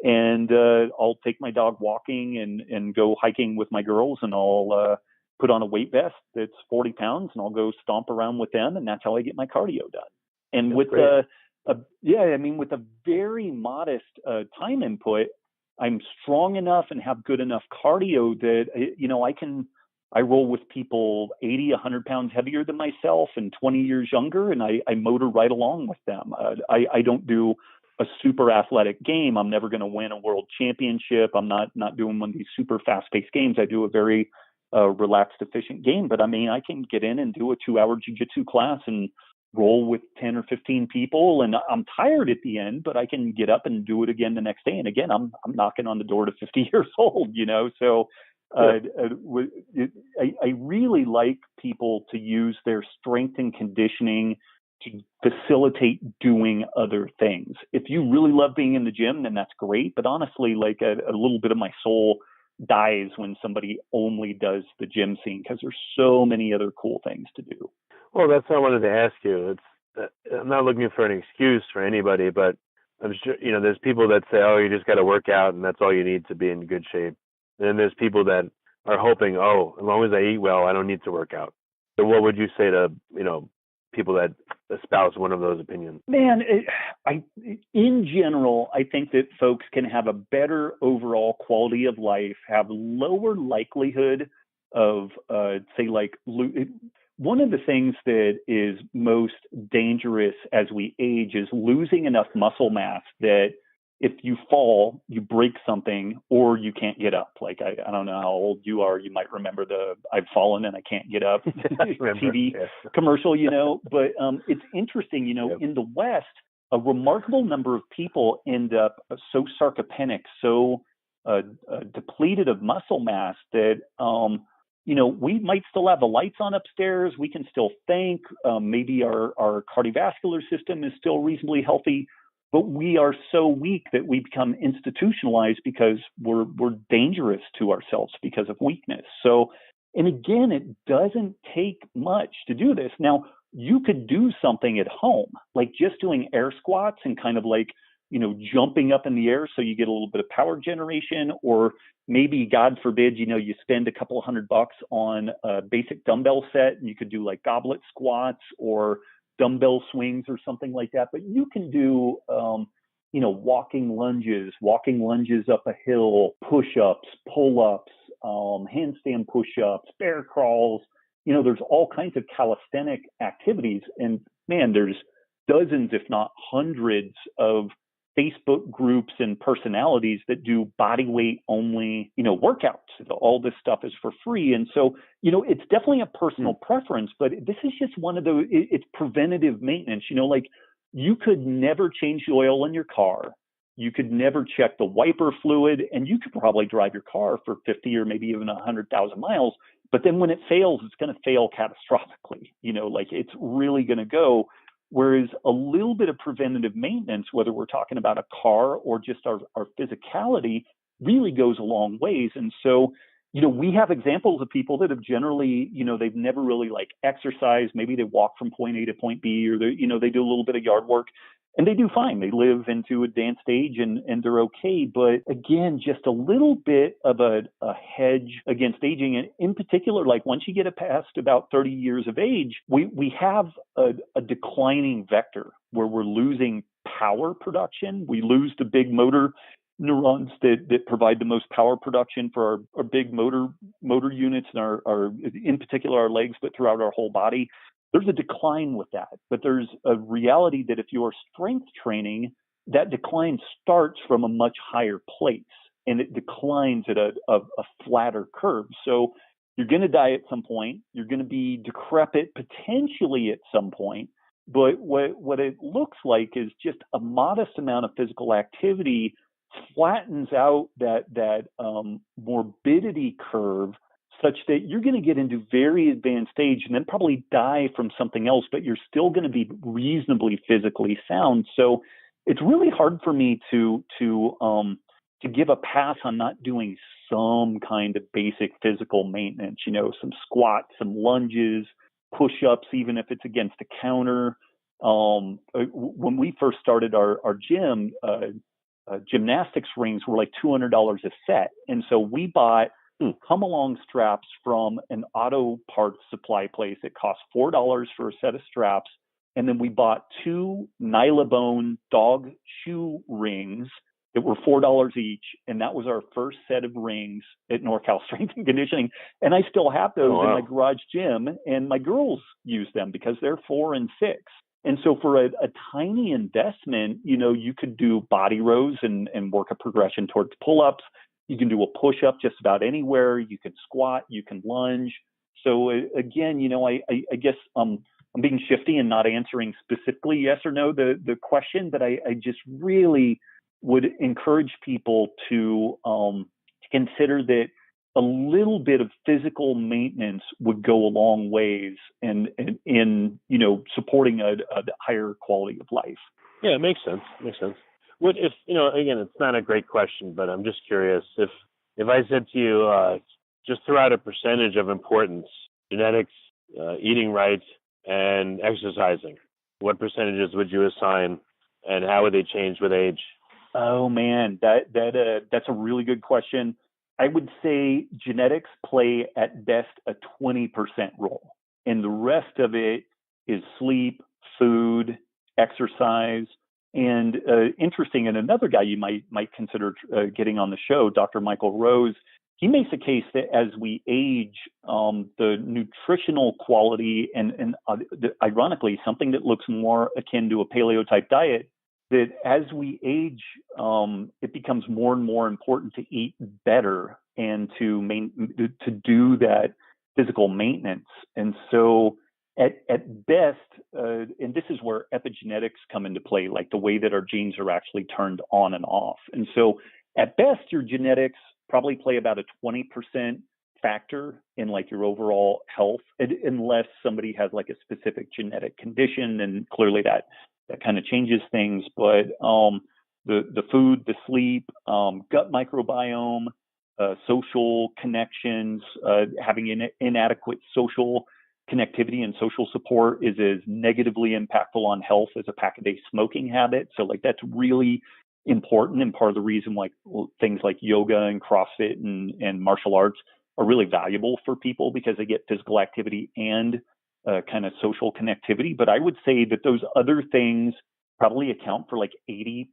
And I'll take my dog walking and go hiking with my girls, and I'll put on a weight vest that's 40 pounds, and I'll go stomp around with them, and that's how I get my cardio done. And with with a very modest time input, I'm strong enough and have good enough cardio that, I roll with people 80, 100 pounds heavier than myself and 20 years younger, and I motor right along with them. I don't do a super athletic game. I'm never going to win a world championship. I'm not doing one of these super fast-paced games. I do a very relaxed, efficient game. But I mean, I can get in and do a 2-hour jiu-jitsu class and roll with 10 or 15 people, and I'm tired at the end, but I can get up and do it again the next day. And again, I'm knocking on the door to 50 years old, So I really like people to use their strength and conditioning to facilitate doing other things. If you really love being in the gym, then that's great. But honestly, like a little bit of my soul dies when somebody only does the gym scene, because there's so many other cool things to do. Well, that's what I wanted to ask you. I'm not looking for an excuse for anybody, but I'm sure, there's people that say, oh, you just got to work out and that's all you need to be in good shape. And then there's people that are hoping, oh, as long as I eat well, I don't need to work out. So what would you say to, people that espouse one of those opinions? Man, in general, I think that folks can have a better overall quality of life, have lower likelihood of, one of the things that is most dangerous as we age is losing enough muscle mass that if you fall, you break something or you can't get up. Like, I don't know how old you are. You might remember the I've fallen and I can't get up TV commercial, But it's interesting, in the West, a remarkable number of people end up so sarcopenic, so depleted of muscle mass that, we might still have the lights on upstairs. We can still think. Maybe our cardiovascular system is still reasonably healthy, but we are so weak that we become institutionalized because we're dangerous to ourselves because of weakness. So, and again, it doesn't take much to do this. Now, you could do something at home, like just doing air squats and kind of like, jumping up in the air so you get a little bit of power generation, or maybe, God forbid, you spend a couple $100 on a basic dumbbell set and you could do like goblet squats or dumbbell swings or something like that. But you can do, walking lunges up a hill, push-ups, pull-ups, handstand push-ups, bear crawls. There's all kinds of calisthenic activities. And man, there's dozens, if not hundreds of Facebook groups and personalities that do body weight only, workouts. All this stuff is for free. And so, it's definitely a personal preference, but this is just one of it's preventative maintenance. Like, you could never change the oil in your car. You could never check the wiper fluid, and you could probably drive your car for 50 or maybe even 100,000 miles. But then when it fails, it's going to fail catastrophically. Like, it's really going to go. Whereas a little bit of preventative maintenance, whether we're talking about a car or just our physicality, really goes a long ways. And so, we have examples of people that have generally, they've never really like exercised. Maybe they walk from point A to point B, or they do a little bit of yard work and they do fine. They live into advanced age and they're okay. But again, just a little bit of a hedge against aging. And in particular, like once you get past about 30 years of age, we have a declining vector where we're losing power production. We lose the big motor neurons that provide the most power production for our big motor units and our in particular our legs, but throughout our whole body. There's a decline with that, but there's a reality that if you are strength training, that decline starts from a much higher place and it declines at a flatter curve. So you're going to die at some point. You're going to be decrepit potentially at some point. But what it looks like is just a modest amount of physical activity flattens out that morbidity curve, such that you're going to get into very advanced age and then probably die from something else, but you're still going to be reasonably physically sound. So it's really hard for me to give a pass on not doing some kind of basic physical maintenance, some squats, some lunges, push-ups, even if it's against a counter. When we first started our gym, gymnastics rings were like $200 a set. And so we bought come-along straps from an auto parts supply place. It cost $4 for a set of straps. and then we bought 2 Nylabone dog shoe rings that were $4 each, and that was our first set of rings at NorCal Strength and Conditioning. And I still have those in my garage gym, and my girls use them because they're 4 and 6. And so for a tiny investment, you could do body rows and work a progression towards pull-ups. You can do a push-up just about anywhere. You can squat, you can lunge. So again, I guess I'm being shifty and not answering specifically yes or no the question, but I just really would encourage people to consider that a little bit of physical maintenance would go a long ways in supporting a higher quality of life. Yeah, it makes sense. What if, again, it's not a great question, but I'm just curious if I said to you, just throw out a percentage of importance, genetics, eating right, and exercising, what percentages would you assign, and how would they change with age? Oh man, that's a really good question. I would say genetics play at best a 20% role, and the rest of it is sleep, food, exercise, and interesting. And another guy you might consider getting on the show, Dr. Michael Rose. He makes a case that as we age, the nutritional quality and ironically, something that looks more akin to a paleo type diet, that as we age, it becomes more and more important to eat better and to do that physical maintenance. And so at best, and this is where epigenetics come into play, like the way that our genes are actually turned on and off. And so at best, your genetics probably play about a 20% factor in like your overall health, unless somebody has like a specific genetic condition, and clearly that kind of changes things. But the food, the sleep, gut microbiome, social connections, having inadequate social connectivity and social support is as negatively impactful on health as a pack-a-day smoking habit. So like that's really important, and part of the reason like things like yoga and CrossFit and martial arts are really valuable for people, because they get physical activity and kind of social connectivity. But I would say that those other things probably account for like 80%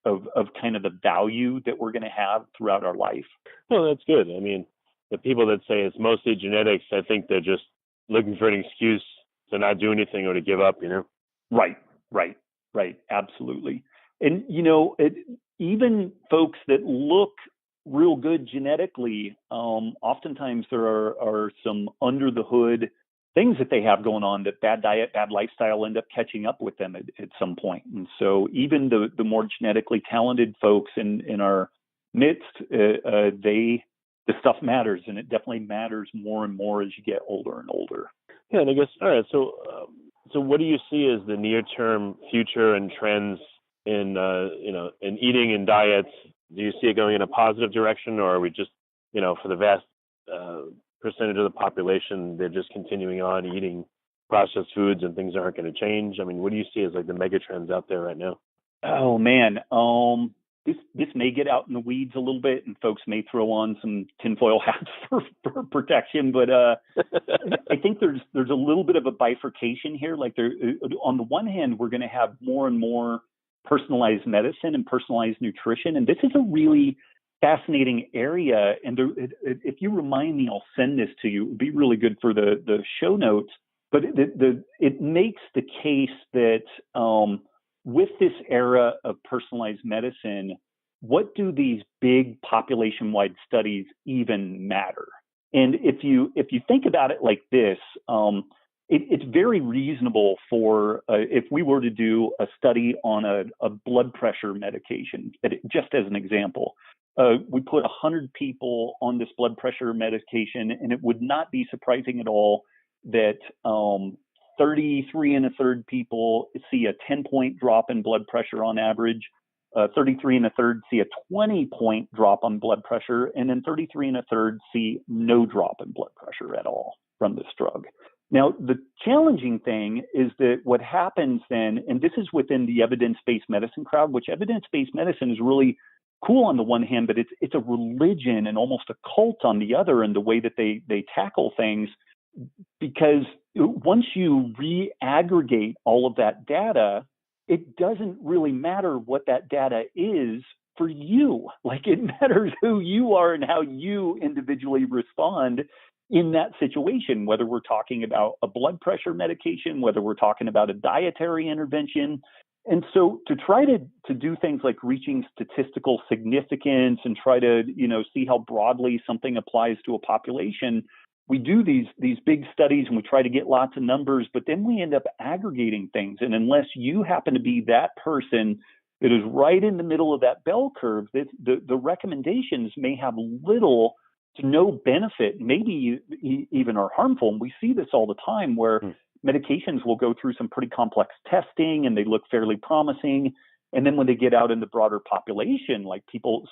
of kind of the value that we're going to have throughout our life. Well, that's good. I mean, the people that say it's mostly genetics, I think they're just looking for an excuse to not do anything or to give up, Right. Absolutely. And, even folks that look real good genetically, oftentimes there are some under the hood things that they have going on that bad diet, bad lifestyle end up catching up with them at some point. And so even the more genetically talented folks in our midst, the stuff matters, and it definitely matters more and more as you get older and older. Yeah, and I guess, all right, so what do you see as the near-term future and trends in eating and diets? Do you see it going in a positive direction, or are we just, for the vast percentage of the population, they're just continuing on eating processed foods and things aren't going to change? I mean, what do you see as like the mega trends out there right now? Oh man, this may get out in the weeds a little bit, and folks may throw on some tinfoil hats for protection. But I think there's a little bit of a bifurcation here. Like on the one hand, we're going to have more and more personalized medicine and personalized nutrition, and this is a really fascinating area. And if you remind me, I'll send this to you. It would be really good for the show notes. But it makes the case that with this era of personalized medicine, what do these big population-wide studies even matter? And if you think about it like this, it's very reasonable for if we were to do a study on a blood pressure medication, just as an example. We put 100 people on this blood pressure medication, and it would not be surprising at all that 33 and a third people see a 10-point drop in blood pressure on average. 33 and a third see a 20-point drop on blood pressure, and then 33 and a third see no drop in blood pressure at all from this drug. Now, the challenging thing is that what happens then, and this is within the evidence-based medicine crowd, which evidence-based medicine is really cool on the one hand, but it's a religion and almost a cult on the other in the way that they tackle things. because once you re-aggregate all of that data, it doesn't really matter what that data is for you. Like, it matters who you are and how you individually respond in that situation, whether we're talking about a blood pressure medication, whether we're talking about a dietary intervention. And so to try to do things like reaching statistical significance and try to, see how broadly something applies to a population, we do these big studies and we try to get lots of numbers, but then we end up aggregating things. And unless you happen to be that person that is right in the middle of that bell curve, the recommendations may have little to no benefit, maybe even are harmful. And we see this all the time where medications will go through some pretty complex testing and they look fairly promising. And then when they get out in the broader population, like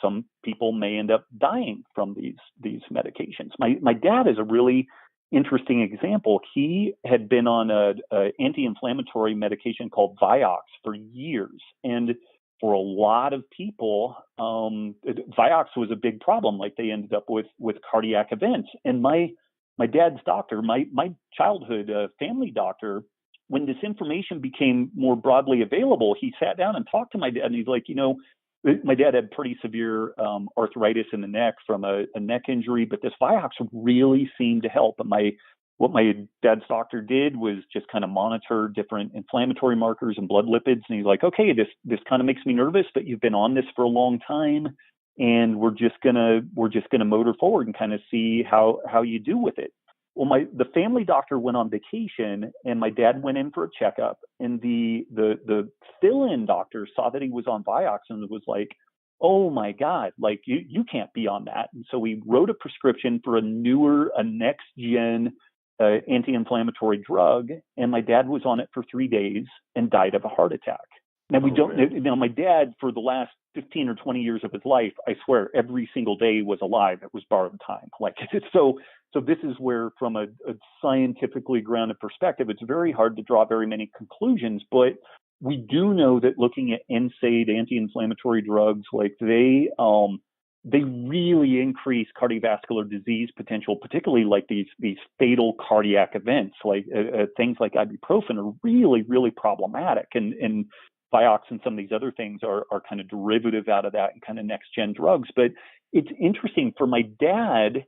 some people may end up dying from these medications. My dad is a really interesting example. He had been on a anti-inflammatory medication called Vioxx for years. And for a lot of people, Vioxx was a big problem. Like, they ended up with cardiac events. And my dad's doctor, my childhood family doctor, when this information became more broadly available, he sat down and talked to my dad, and he's like, my dad had pretty severe arthritis in the neck from a neck injury, but this Vioxx really seemed to help. And what my dad's doctor did was just kind of monitor different inflammatory markers and blood lipids. And he's like, okay, this kind of makes me nervous, but you've been on this for a long time, and we're just gonna motor forward and kind of see how you do with it. Well, the family doctor went on vacation, and my dad went in for a checkup, and the fill-in doctor saw that he was on Vioxx and was like, oh my God, like you can't be on that. And so he wrote a prescription for a next gen anti-inflammatory drug, and my dad was on it for 3 days and died of a heart attack. Now, my dad, for the last 15 or 20 years of his life, I swear, every single day was alive. It was borrowed time. Like, so this is where, from a scientifically grounded perspective, it's very hard to draw very many conclusions. But we do know that looking at NSAID anti-inflammatory drugs, like they really increase cardiovascular disease potential, particularly like these fatal cardiac events, like things like ibuprofen are really, really problematic. And Vioxx and some of these other things are kind of derivative out of that and kind of next gen drugs. But it's interesting for my dad,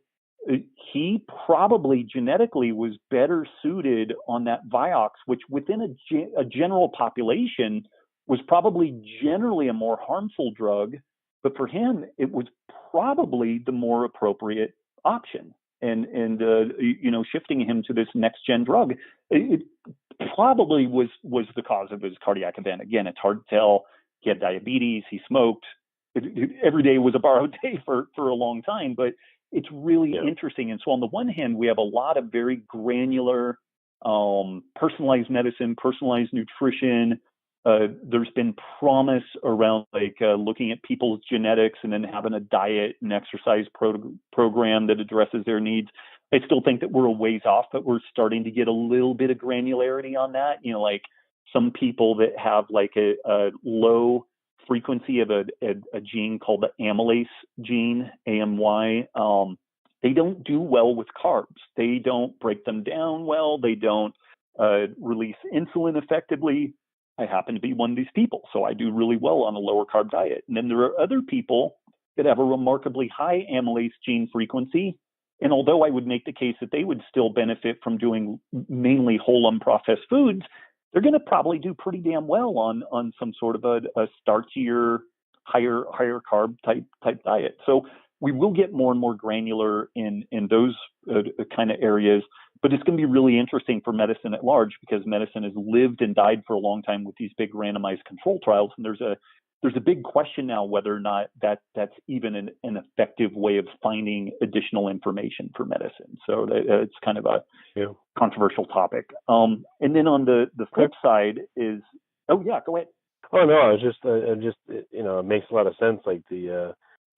he probably genetically was better suited on that Vioxx, which within a general population was probably generally a more harmful drug. But for him, it was probably the more appropriate option. And shifting him to this next gen drug, it probably was the cause of his cardiac event. Again, it's hard to tell. He had diabetes, he smoked. Every day was a borrowed day for a long time, but it's really interesting. And so on the one hand, we have a lot of very granular, personalized medicine, personalized nutrition. There's been promise around looking at people's genetics and then having a diet and exercise program that addresses their needs. I still think that we're a ways off, but we're starting to get a little bit of granularity on that. Like some people that have like a low frequency of a gene called the amylase gene, AMY, they don't do well with carbs. They don't break them down well. They don't release insulin effectively. I happen to be one of these people, so I do really well on a lower carb diet. And then there are other people that have a remarkably high amylase gene frequency. And although I would make the case that they would still benefit from doing mainly whole unprocessed foods, they're going to probably do pretty damn well on some sort of a starchier, higher carb type diet. So we will get more and more granular in those kind of areas, but it's going to be really interesting for medicine at large, because medicine has lived and died for a long time with these big randomized control trials. And there's a big question now whether or not that's even an effective way of finding additional information for medicine. So it's kind of a controversial topic. And then on the flip side is, go ahead. Oh no, it's just it makes a lot of sense. Like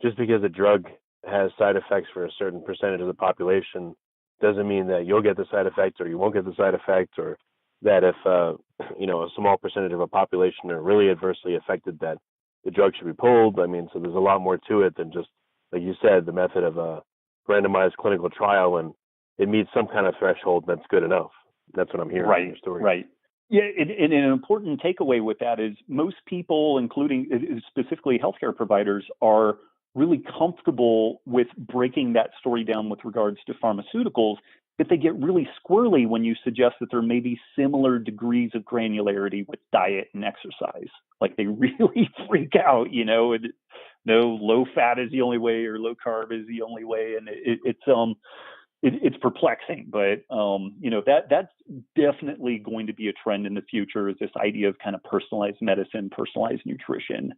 just because a drug has side effects for a certain percentage of the population doesn't mean that you'll get the side effect or you won't get the side effect, or that if a small percentage of a population are really adversely affected, that the drug should be pulled. I mean, so there's a lot more to it than just, like you said, the method of a randomized clinical trial. And it meets some kind of threshold that's good enough. That's what I'm hearing from your story. Right. Yeah, and an important takeaway with that is most people, including specifically healthcare providers, are really comfortable with breaking that story down with regards to pharmaceuticals, but they get really squirrely when you suggest that there may be similar degrees of granularity with diet and exercise. Like they really freak out, and no, low fat is the only way or low carb is the only way, and it's perplexing, but that's definitely going to be a trend in the future, is this idea of kind of personalized medicine, personalized nutrition.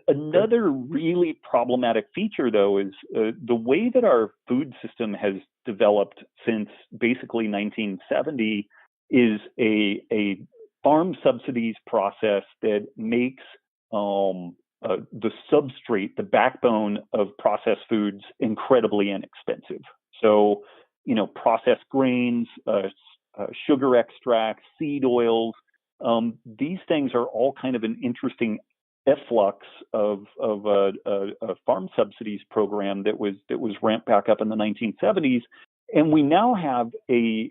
Another really problematic feature, though, is the way that our food system has developed since basically 1970 is a farm subsidies process that makes the substrate, the backbone of processed foods, incredibly inexpensive. So, processed grains, sugar extracts, seed oils, these things are all kind of an interesting efflux of a farm subsidies program that was ramped back up in the 1970s, and we now have a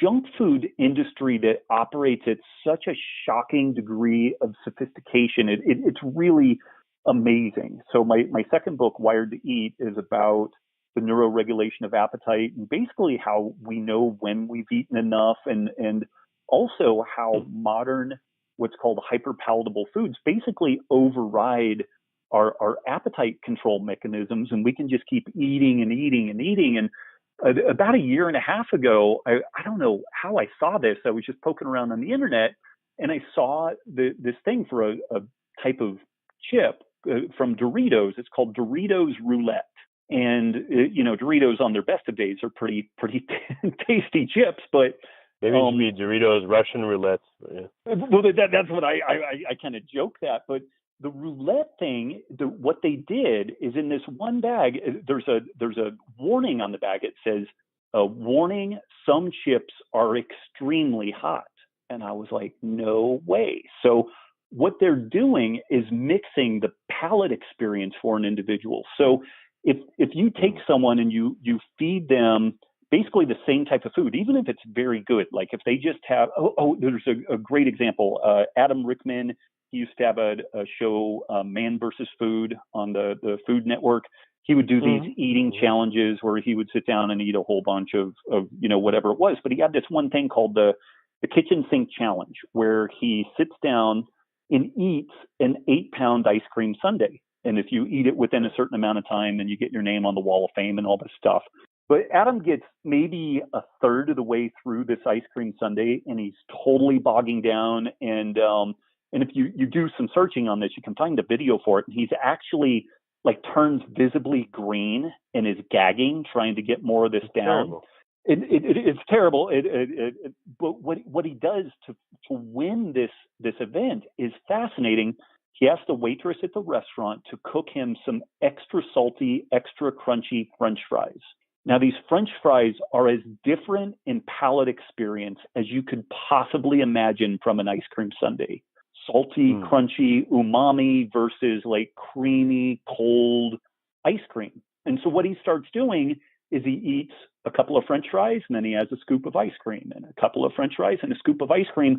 junk food industry that operates at such a shocking degree of sophistication. It's really amazing. So my second book, Wired to Eat, is about the neuroregulation of appetite and basically how we know when we've eaten enough, and also how modern, what's called hyperpalatable foods, basically override our appetite control mechanisms, and we can just keep eating and eating and eating. And about a year and a half ago, I don't know how I saw this. I was just poking around on the internet, and I saw this thing for a type of chip from Doritos. It's called Doritos Roulette. And, Doritos on their best of days are pretty tasty chips, but maybe it should be Doritos Russian Roulette. Yeah. Well, that's what I kind of joke that, but the roulette thing, what they did is in this one bag, there's a warning on the bag. It says, warning, some chips are extremely hot. And I was like, no way. So what they're doing is mixing the palate experience for an individual. So if you take someone and you feed them basically the same type of food, even if it's very good, like if they just have, there's a great example. Adam Rickman, he used to have a show, Man versus Food, on the Food Network. He would do these eating challenges where he would sit down and eat a whole bunch of whatever it was. But he had this one thing called the kitchen sink challenge, where he sits down and eats an 8-pound ice cream sundae. And if you eat it within a certain amount of time, then you get your name on the Wall of Fame and all this stuff. But Adam gets maybe a third of the way through this ice cream sundae, and he's totally bogging down. And if you do some searching on this, you can find a video for it. And he's actually turns visibly green and is gagging, trying to get more of this down. Terrible. It's terrible. But what he does to win this event is fascinating. He asked the waitress at the restaurant to cook him some extra salty, extra crunchy French fries. Now, these French fries are as different in palate experience as you could possibly imagine from an ice cream sundae. Salty, crunchy, umami versus creamy, cold ice cream. And so what he starts doing is he eats a couple of French fries, and then he has a scoop of ice cream, and a couple of French fries and a scoop of ice cream.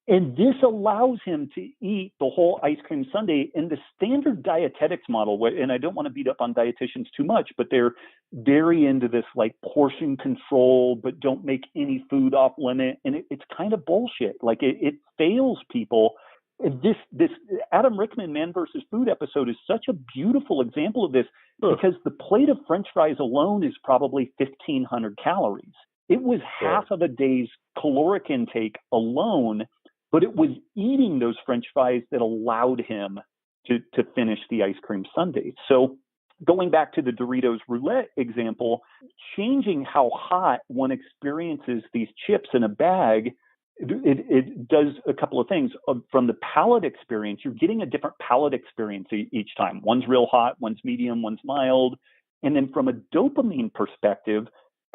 And this allows him to eat the whole ice cream sundae in the standard dietetics model. And I don't want to beat up on dietitians too much, but they're very into this portion control, but don't make any food off limit. And it's kind of bullshit. It fails people. This Adam Rickman Man versus Food episode is such a beautiful example of this, because the plate of French fries alone is probably 1,500 calories. It was half of a day's caloric intake alone, but it was eating those French fries that allowed him to finish the ice cream sundae. So going back to the Doritos Roulette example, changing how hot one experiences these chips in a bag, it does a couple of things. From the palate experience, you're getting a different palate experience each time. One's real hot, one's medium, one's mild. And then from a dopamine perspective,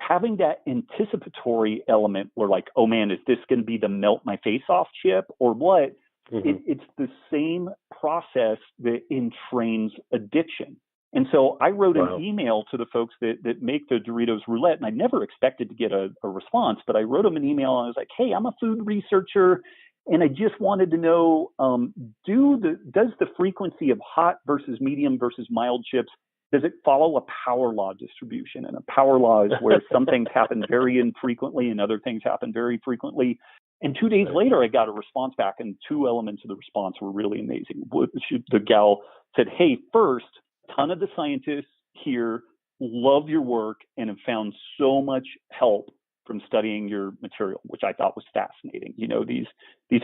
having that anticipatory element where oh man, is this going to be the melt my face off chip or what? It's the same process that entrains addiction. And so I wrote Wow. an email to the folks that make the Doritos Roulette, and I never expected to get a response, but I wrote them an email and I was like, hey, I'm a food researcher, and I just wanted to know, does the frequency of hot versus medium versus mild chips, does it follow a power law distribution? And a power law is where some things happen very infrequently and other things happen very frequently. And 2 days later, I got a response back, and two elements of the response were really amazing. The gal said, hey, first, ton of the scientists here love your work and have found so much help from studying your material, which I thought was fascinating. You know, these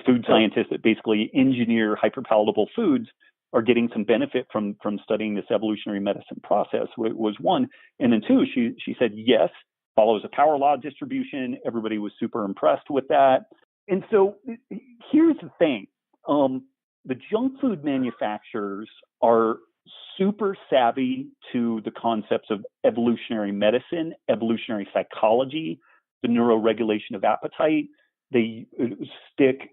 food scientists that basically engineer hyperpalatable foods are getting some benefit from studying this evolutionary medicine process was one. And then two, she said, yes, follows a power law distribution. Everybody was super impressed with that. And so here's the thing. The junk food manufacturers are super savvy to the concepts of evolutionary medicine, evolutionary psychology, the neuroregulation of appetite. They stick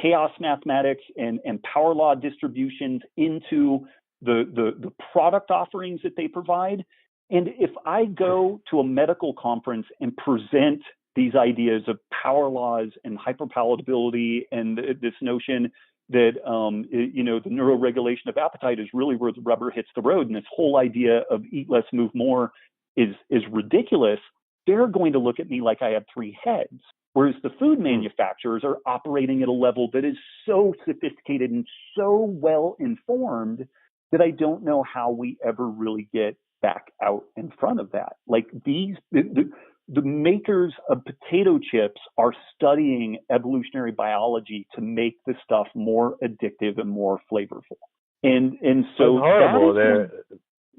chaos mathematics and power law distributions into the product offerings that they provide. And if I go to a medical conference and present these ideas of power laws and hyperpalatability and this notion that, the neuroregulation of appetite is really where the rubber hits the road, and this whole idea of eat less, move more is ridiculous, they're going to look at me like I have three heads. Whereas the food manufacturers are operating at a level that is so sophisticated and so well informed that I don't know how we ever really get back out in front of that. Like the makers of potato chips are studying evolutionary biology to make the stuff more addictive and more flavorful. And so that's horrible.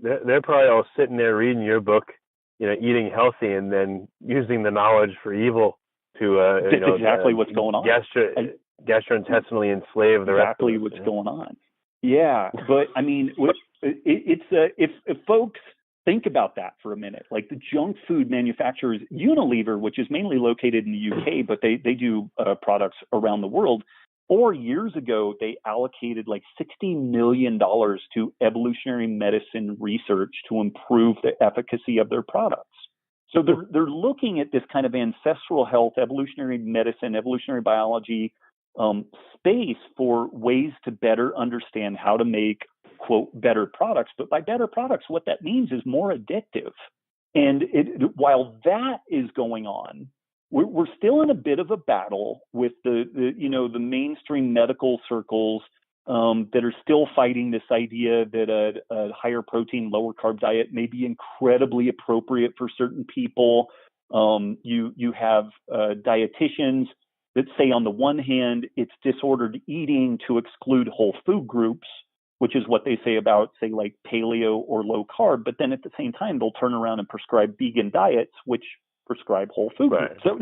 They're probably all sitting there reading your book, eating healthy and then using the knowledge for evil to that's exactly what's going on. Gastrointestinally enslave the rest of us. Exactly what's going on. Yeah, but I mean, it's if folks think about that for a minute, like the junk food manufacturers, Unilever, which is mainly located in the UK, but they do products around the world. 4 years ago, they allocated like $60 million to evolutionary medicine research to improve the efficacy of their products. So they're looking at this kind of ancestral health, evolutionary medicine, evolutionary biology space for ways to better understand how to make, quote, better products. But by better products, what that means is more addictive. And while that is going on, we're still in a bit of a battle with the mainstream medical circles that are still fighting this idea that a higher protein, lower carb diet may be incredibly appropriate for certain people. You have dietitians that say, on the one hand, it's disordered eating to exclude whole food groups, which is what they say about, say, like paleo or low carb. But then at the same time, they'll turn around and prescribe vegan diets, which prescribe whole food groups. So,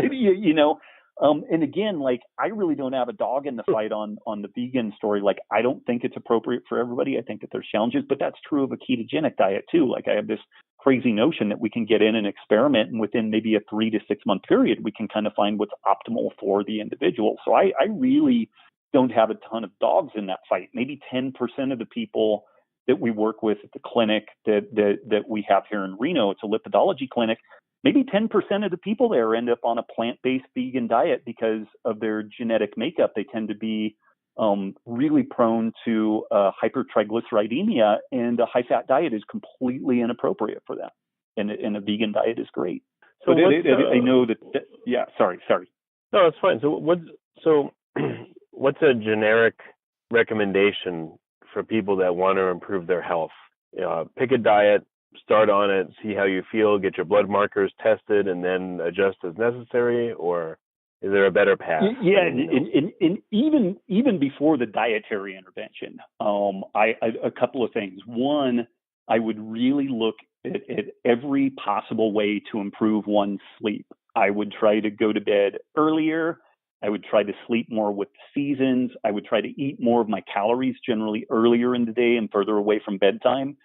and again, like, I really don't have a dog in the fight on the vegan story. Like, I don't think it's appropriate for everybody. I think that there's challenges, but that's true of a ketogenic diet too. Like, I have this crazy notion that we can get in and experiment, and within maybe a 3 to 6 month period, we can kind of find what's optimal for the individual. So I really don't have a ton of dogs in that fight. Maybe 10% of the people that we work with at the clinic that we have here in Reno, it's a lipidology clinic, maybe 10% of the people there end up on a plant-based vegan diet because of their genetic makeup. They tend to be really prone to hypertriglyceridemia, and a high-fat diet is completely inappropriate for them. And a vegan diet is great. So I know that. Yeah, sorry. No, it's fine. So what's a generic recommendation for people that want to improve their health? Pick a diet, start on it, see how you feel, get your blood markers tested, and then adjust as necessary? Or is there a better path? Yeah, and even before the dietary intervention, a couple of things. One, I would really look at every possible way to improve one's sleep. I would try to go to bed earlier. I would try to sleep more with the seasons. I would try to eat more of my calories generally earlier in the day and further away from bedtime.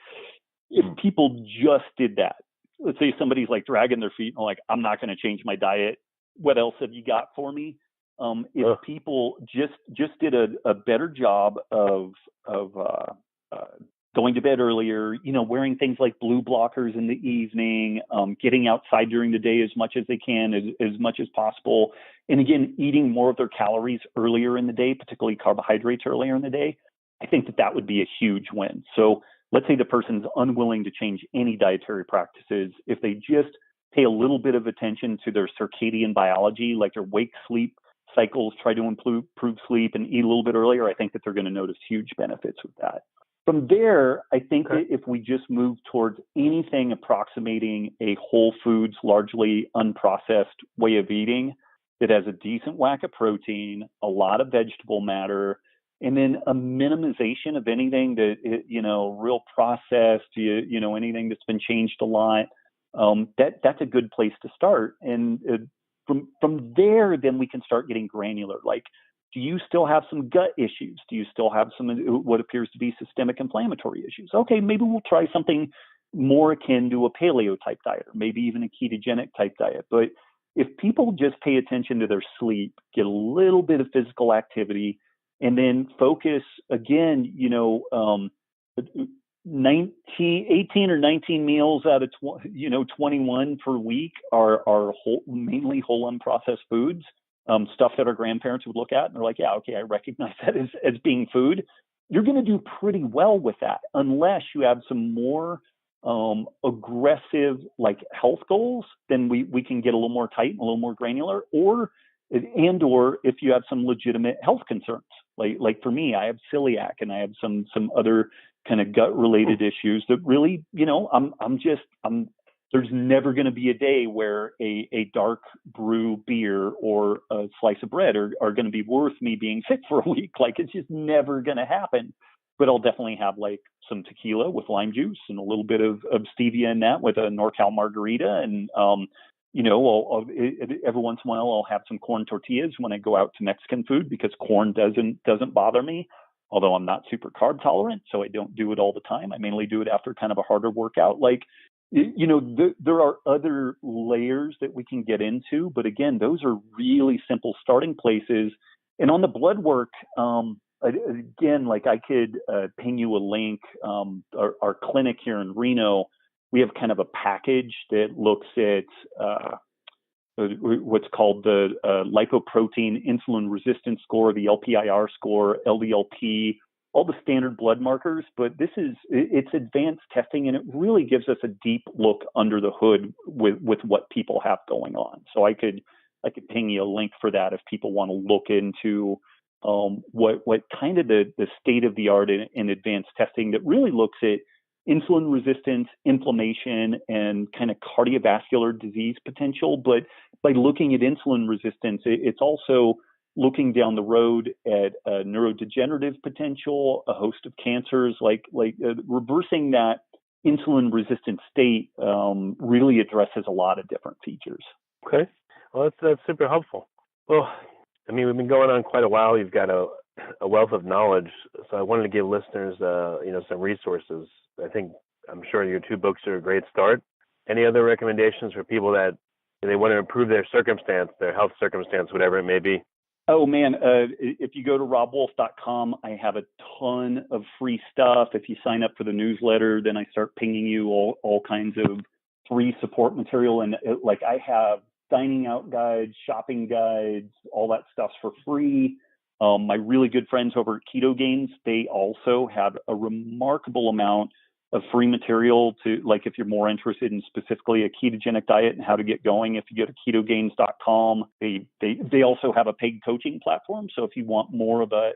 If people just did that, let's say somebody's like dragging their feet and like, I'm not going to change my diet. What else have you got for me? If people just did a better job of going to bed earlier, wearing things like blue blockers in the evening, getting outside during the day as much as they can, as much as possible. And again, eating more of their calories earlier in the day, particularly carbohydrates earlier in the day. I think that would be a huge win. So let's say the person's unwilling to change any dietary practices. If they just pay a little bit of attention to their circadian biology, like their wake sleep cycles, try to improve sleep and eat a little bit earlier, I think that they're going to notice huge benefits with that. From there, I think that if we just move towards anything approximating a whole foods, largely unprocessed way of eating that has a decent whack of protein, a lot of vegetable matter, and then a minimization of anything that, real processed, anything that's been changed a lot, that's a good place to start. And from there, then we can start getting granular. Like, do you still have some gut issues? Do you still have some what appears to be systemic inflammatory issues? Okay, maybe we'll try something more akin to a paleo type diet, or maybe even a ketogenic type diet. But if people just pay attention to their sleep, get a little bit of physical activity, and then focus again, 18 or 19 meals out of 21 per week are mainly whole unprocessed foods. Stuff that our grandparents would look at and they're like, yeah, okay, I recognize that as being food. You're going to do pretty well with that, unless you have some more aggressive like health goals. Then we can get a little more tight and a little more granular, or if you have some legitimate health concerns. Like for me, I have celiac and I have some other kind of gut related issues that really, there's never going to be a day where a dark brew beer or a slice of bread are going to be worth me being sick for a week. Like, it's just never going to happen. But I'll definitely have like some tequila with lime juice and a little bit of stevia in that with a NorCal margarita. And, every once in a while I'll have some corn tortillas when I go out to Mexican food, because corn doesn't bother me. Although I'm not super carb tolerant, so I don't do it all the time. I mainly do it after kind of a harder workout. Like, there are other layers that we can get into, but again, those are really simple starting places. And on the blood work, again, like I could ping you a link. Our clinic here in Reno, we have kind of a package that looks at what's called the lipoprotein insulin resistance score, the LPIR score, LDLP, all the standard blood markers. But it's advanced testing, and it really gives us a deep look under the hood with what people have going on. So I could ping you a link for that if people want to look into what kind of the state of the art in advanced testing that really looks at insulin resistance, inflammation, and kind of cardiovascular disease potential. But by looking at insulin resistance, it's also looking down the road at neurodegenerative potential, a host of cancers, like reversing that insulin resistant state really addresses a lot of different features. Okay. Well, that's super helpful. Well, I mean, we've been going on quite a while. You've got a wealth of knowledge. So I wanted to give listeners, some resources. I'm sure your 2 books are a great start. Any other recommendations for people that they want to improve their circumstance, their health circumstance, whatever it may be? Oh, man, if you go to robbwolf.com, I have a ton of free stuff. If you sign up for the newsletter, then I start pinging you all kinds of free support material. And I have dining out guides, shopping guides, all that stuff's for free. My really good friends over at Keto Gains, they also have a remarkable amount of free material to, like, if you're more interested in specifically a ketogenic diet and how to get going. If you go to ketogains.com, they also have a paid coaching platform. So if you want more of a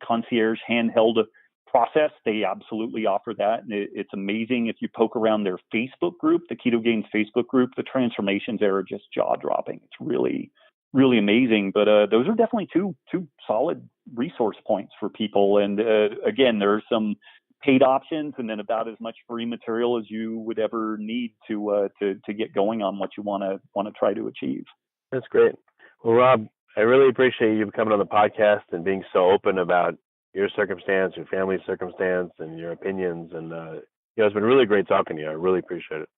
concierge handheld process, they absolutely offer that. And it's amazing. If you poke around their Facebook group, the Keto Gains Facebook group, the transformations there are just jaw dropping. It's really, really amazing. But those are definitely two solid resource points for people. And again, there are some paid options, and then about as much free material as you would ever need to get going on what you want to try to achieve. That's great. Well, Robb, I really appreciate you coming on the podcast and being so open about your circumstance, your family's circumstance, and your opinions. And it's been really great talking to you. I really appreciate it.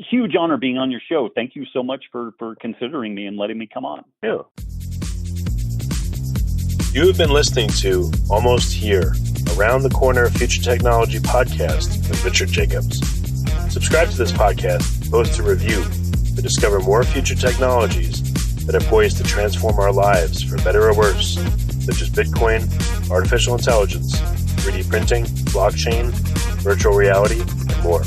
Huge honor being on your show. Thank you so much for considering me and letting me come on. Yeah. You have been listening to Almost Here, a Around the Corner Future Technology podcast with Richard Jacobs. Subscribe to this podcast, post a review to discover more future technologies that are poised to transform our lives for better or worse, such as Bitcoin, artificial intelligence, 3D printing, blockchain, virtual reality, and more.